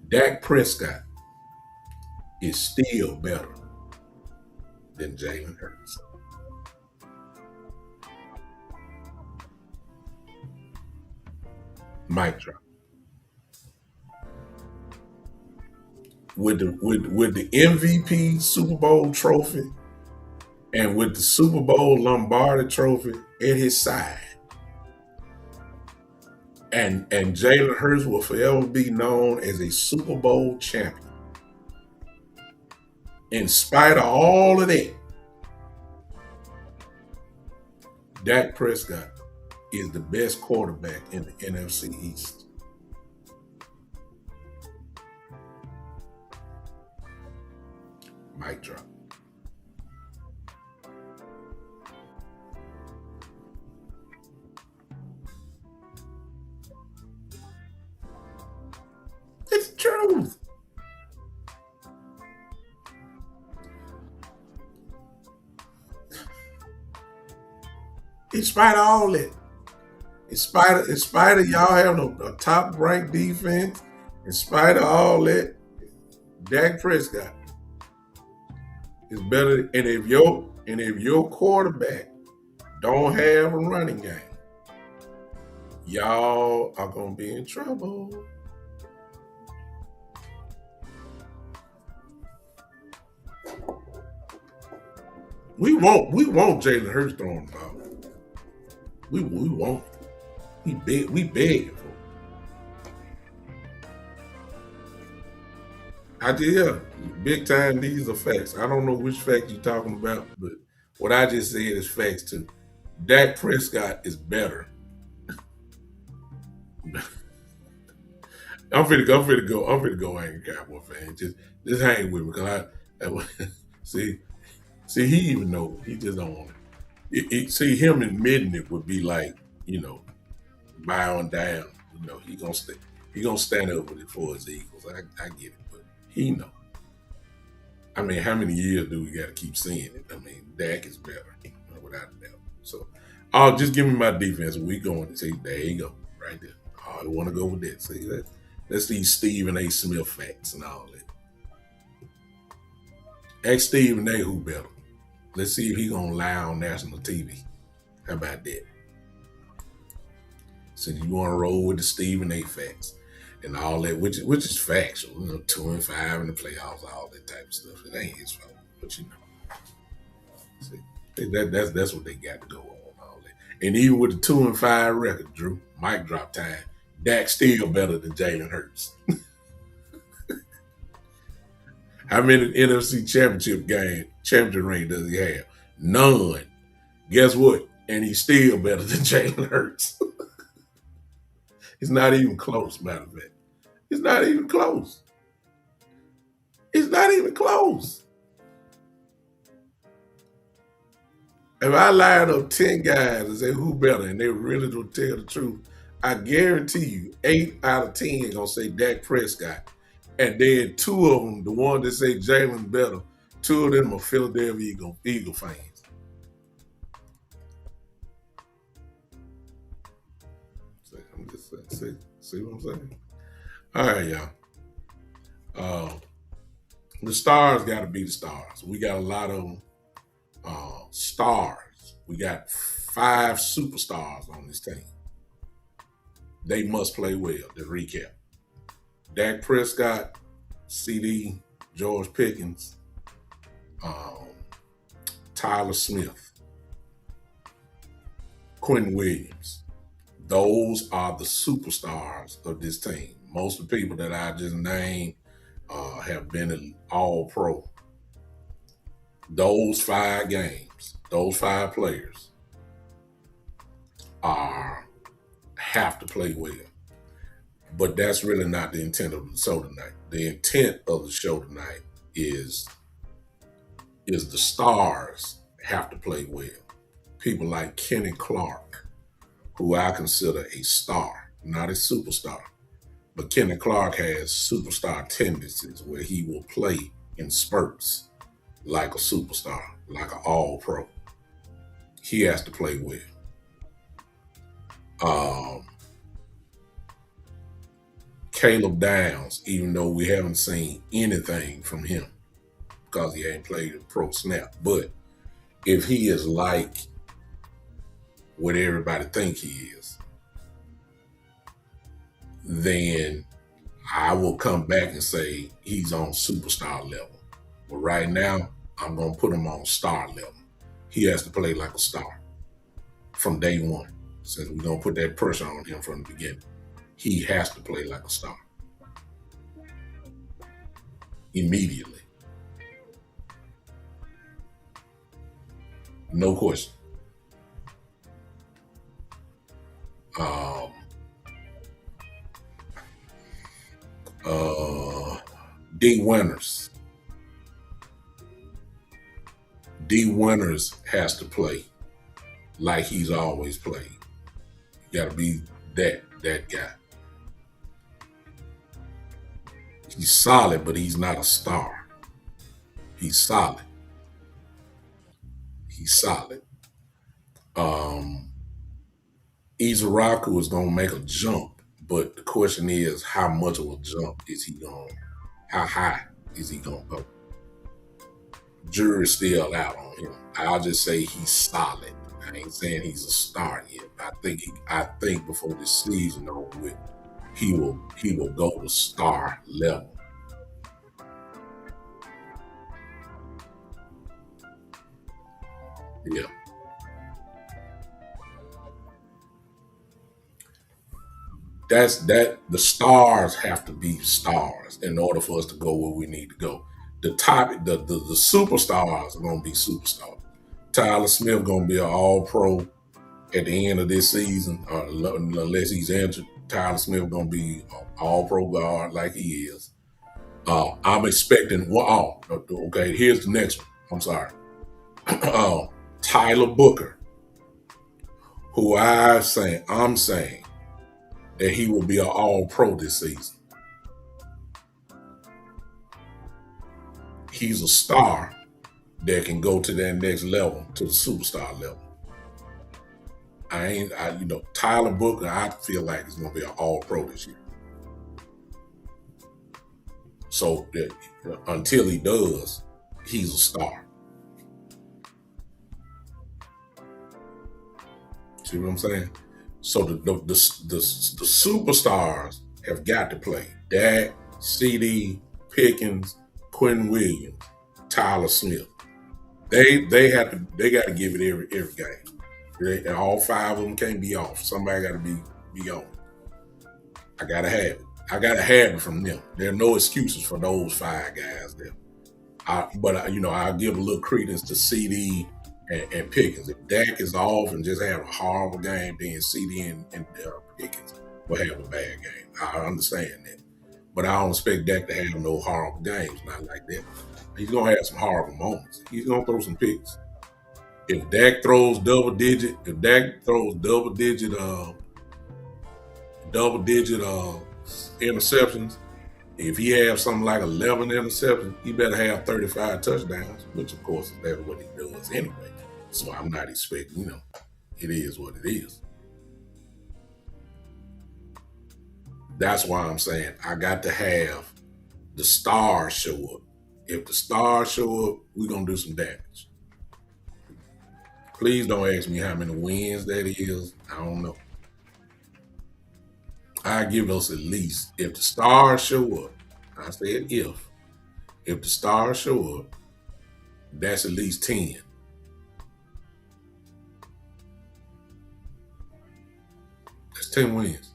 Dak Prescott is still better than Jalen Hurts. Mic drop. With the MVP Super Bowl trophy and with the Super Bowl Lombardi trophy at his side, and Jalen Hurts will forever be known as a Super Bowl champion. In spite of all of that, Dak Prescott is the best quarterback in the NFC East. Mic drop. It's the truth. In spite of all that, in spite of y'all having a top ranked defense, in spite of all that, Dak Prescott is better. And if your quarterback don't have a running game, y'all are gonna be in trouble. We want Jalen Hurts throwing the ball. We want it. We begging for it. I did, yeah, big time. These are facts. I don't know which fact you're talking about, but what I just said is facts too. Dak Prescott is better. I'm finna go hang a Cowboy fan. Just hang with me, cause see see he even know he just don't want see him admitting it would be like, you know, buy on down. He gonna stand up with it for his Eagles. I get it, but he know. I mean, how many years do we got to keep seeing it? I mean, Dak is better, without a doubt. So, oh, just give me my defense. We going to see. There you go, right there. Oh, I want to go with that. See that? That's these Stephen A. Smith facts and all that. Ask Stephen A. who better. Let's see if he gonna lie on national TV. How about that? So you want to roll with the Stephen A. facts and all that, which is factual. 2-5 in the playoffs, all that type of stuff. It ain't his fault, but see, that's what they got to go on. All that, and even with the 2-5 record, Drew, mic drop time. Dak still better than Jalen Hurts. How many NFC championship ring does he have? None. Guess what? And he's still better than Jalen Hurts. It's not even close, matter of fact. It's not even close. It's not even close. If I lined up 10 guys and say who better and they really don't tell the truth, I guarantee you 8 out of 10 gonna say Dak Prescott. And then 2 of them, the one that say Jalen better, 2 of them are Philadelphia Eagle fans. I'm just saying, see what I'm saying? All right, y'all. The stars got to be the stars. We got a lot of stars. We got 5 superstars on this team. They must play well. To recap: Dak Prescott, CD, George Pickens, um, Tyler Smith, Quentin Williams. Those are the superstars of this team. Most of the people that I just named have been an all pro. Those 5 games, those 5 players are have to play well. But that's really not the intent of the show tonight. The intent of the show tonight is the stars have to play well. People like Kenny Clark, who I consider a star, not a superstar. But Kenny Clark has superstar tendencies where he will play in spurts like a superstar, like an all pro. He has to play well. Um, Caleb Downs, even though we haven't seen anything from him because he ain't played a pro snap, but if he is like what everybody think he is, then I will come back and say he's on superstar level. But right now, I'm gonna put him on star level. He has to play like a star from day one. Since we're gonna put that pressure on him from the beginning, he has to play like a star immediately, no question. Um, uh, D Winters, D Winters has to play like he's always played. You got to be that guy. He's solid, but he's not a star. He's solid. He's solid. Um, Izaraku is gonna make a jump, but the question is, how much of a jump is he going? How high is he gonna go? Jury's still out on him. I'll just say he's solid. I ain't saying he's a star yet. I think before this season over with, he will go to star level. Yeah. The stars have to be stars in order for us to go where we need to go. The superstars are gonna be superstars. Tyler Smith gonna be an all pro at the end of this season, unless he's injured. Tyler Smith gonna be an all pro guard like he is. I'm expecting okay, here's the next one. I'm sorry. Tyler Booker, who I'm saying that he will be an all pro this season. He's a star that can go to that next level, to the superstar level. Tyler Booker, I feel like he's gonna be an all pro this year. So until he does, he's a star. See what I'm saying? So the superstars have got to play. Dak, CD, Pickens, Quentin Williams, Tyler Smith. They got to give it every game. And all five of them can't be off. Somebody got to be on. I gotta have it. I gotta have it from them. There are no excuses for those five guys there. I'll give a little credence to CD and Pickens. If Dak is off and just have a horrible game, then CD and Pickens will have a bad game. I understand that. But I don't expect Dak to have no horrible games, not like that. He's gonna have some horrible moments. He's gonna throw some picks. If Dak throws double digit interceptions, if he has something like 11 interceptions, he better have 35 touchdowns, which of course is that's what he does anyway. So I'm not expecting, it is what it is. That's why I'm saying I got to have the stars show up. If the stars show up, we're gonna do some damage. Please don't ask me how many wins that is. I don't know. I give us at least, if the stars show up, I said if the stars show up, that's at least 10. That's 10 wins.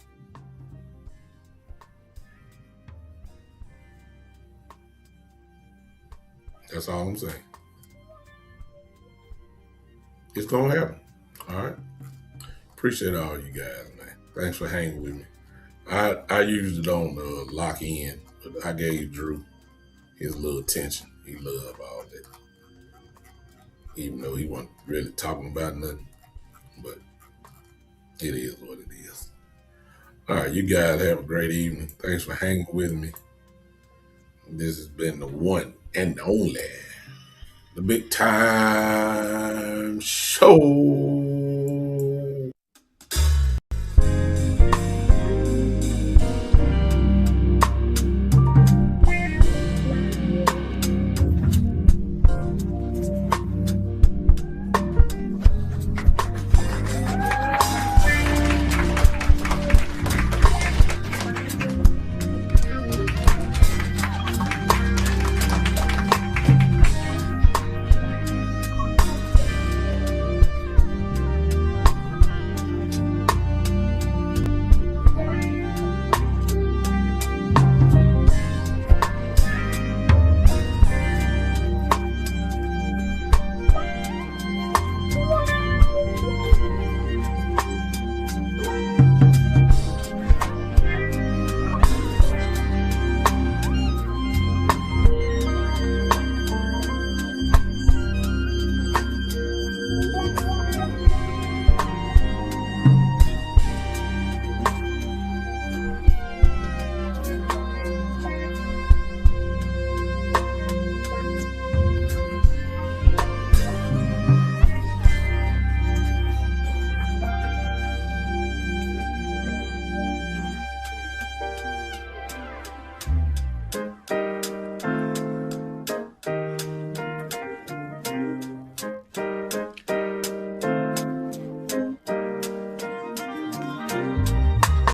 That's all I'm saying. It's gonna happen. All right. Appreciate all you guys, man. Thanks for hanging with me. I usually don't lock in, but I gave Drew his little attention. He loved all that, even though he wasn't really talking about nothing. But It is what it is. All right, you guys have a great evening. Thanks for hanging with me. This has been the one and only, the big time show.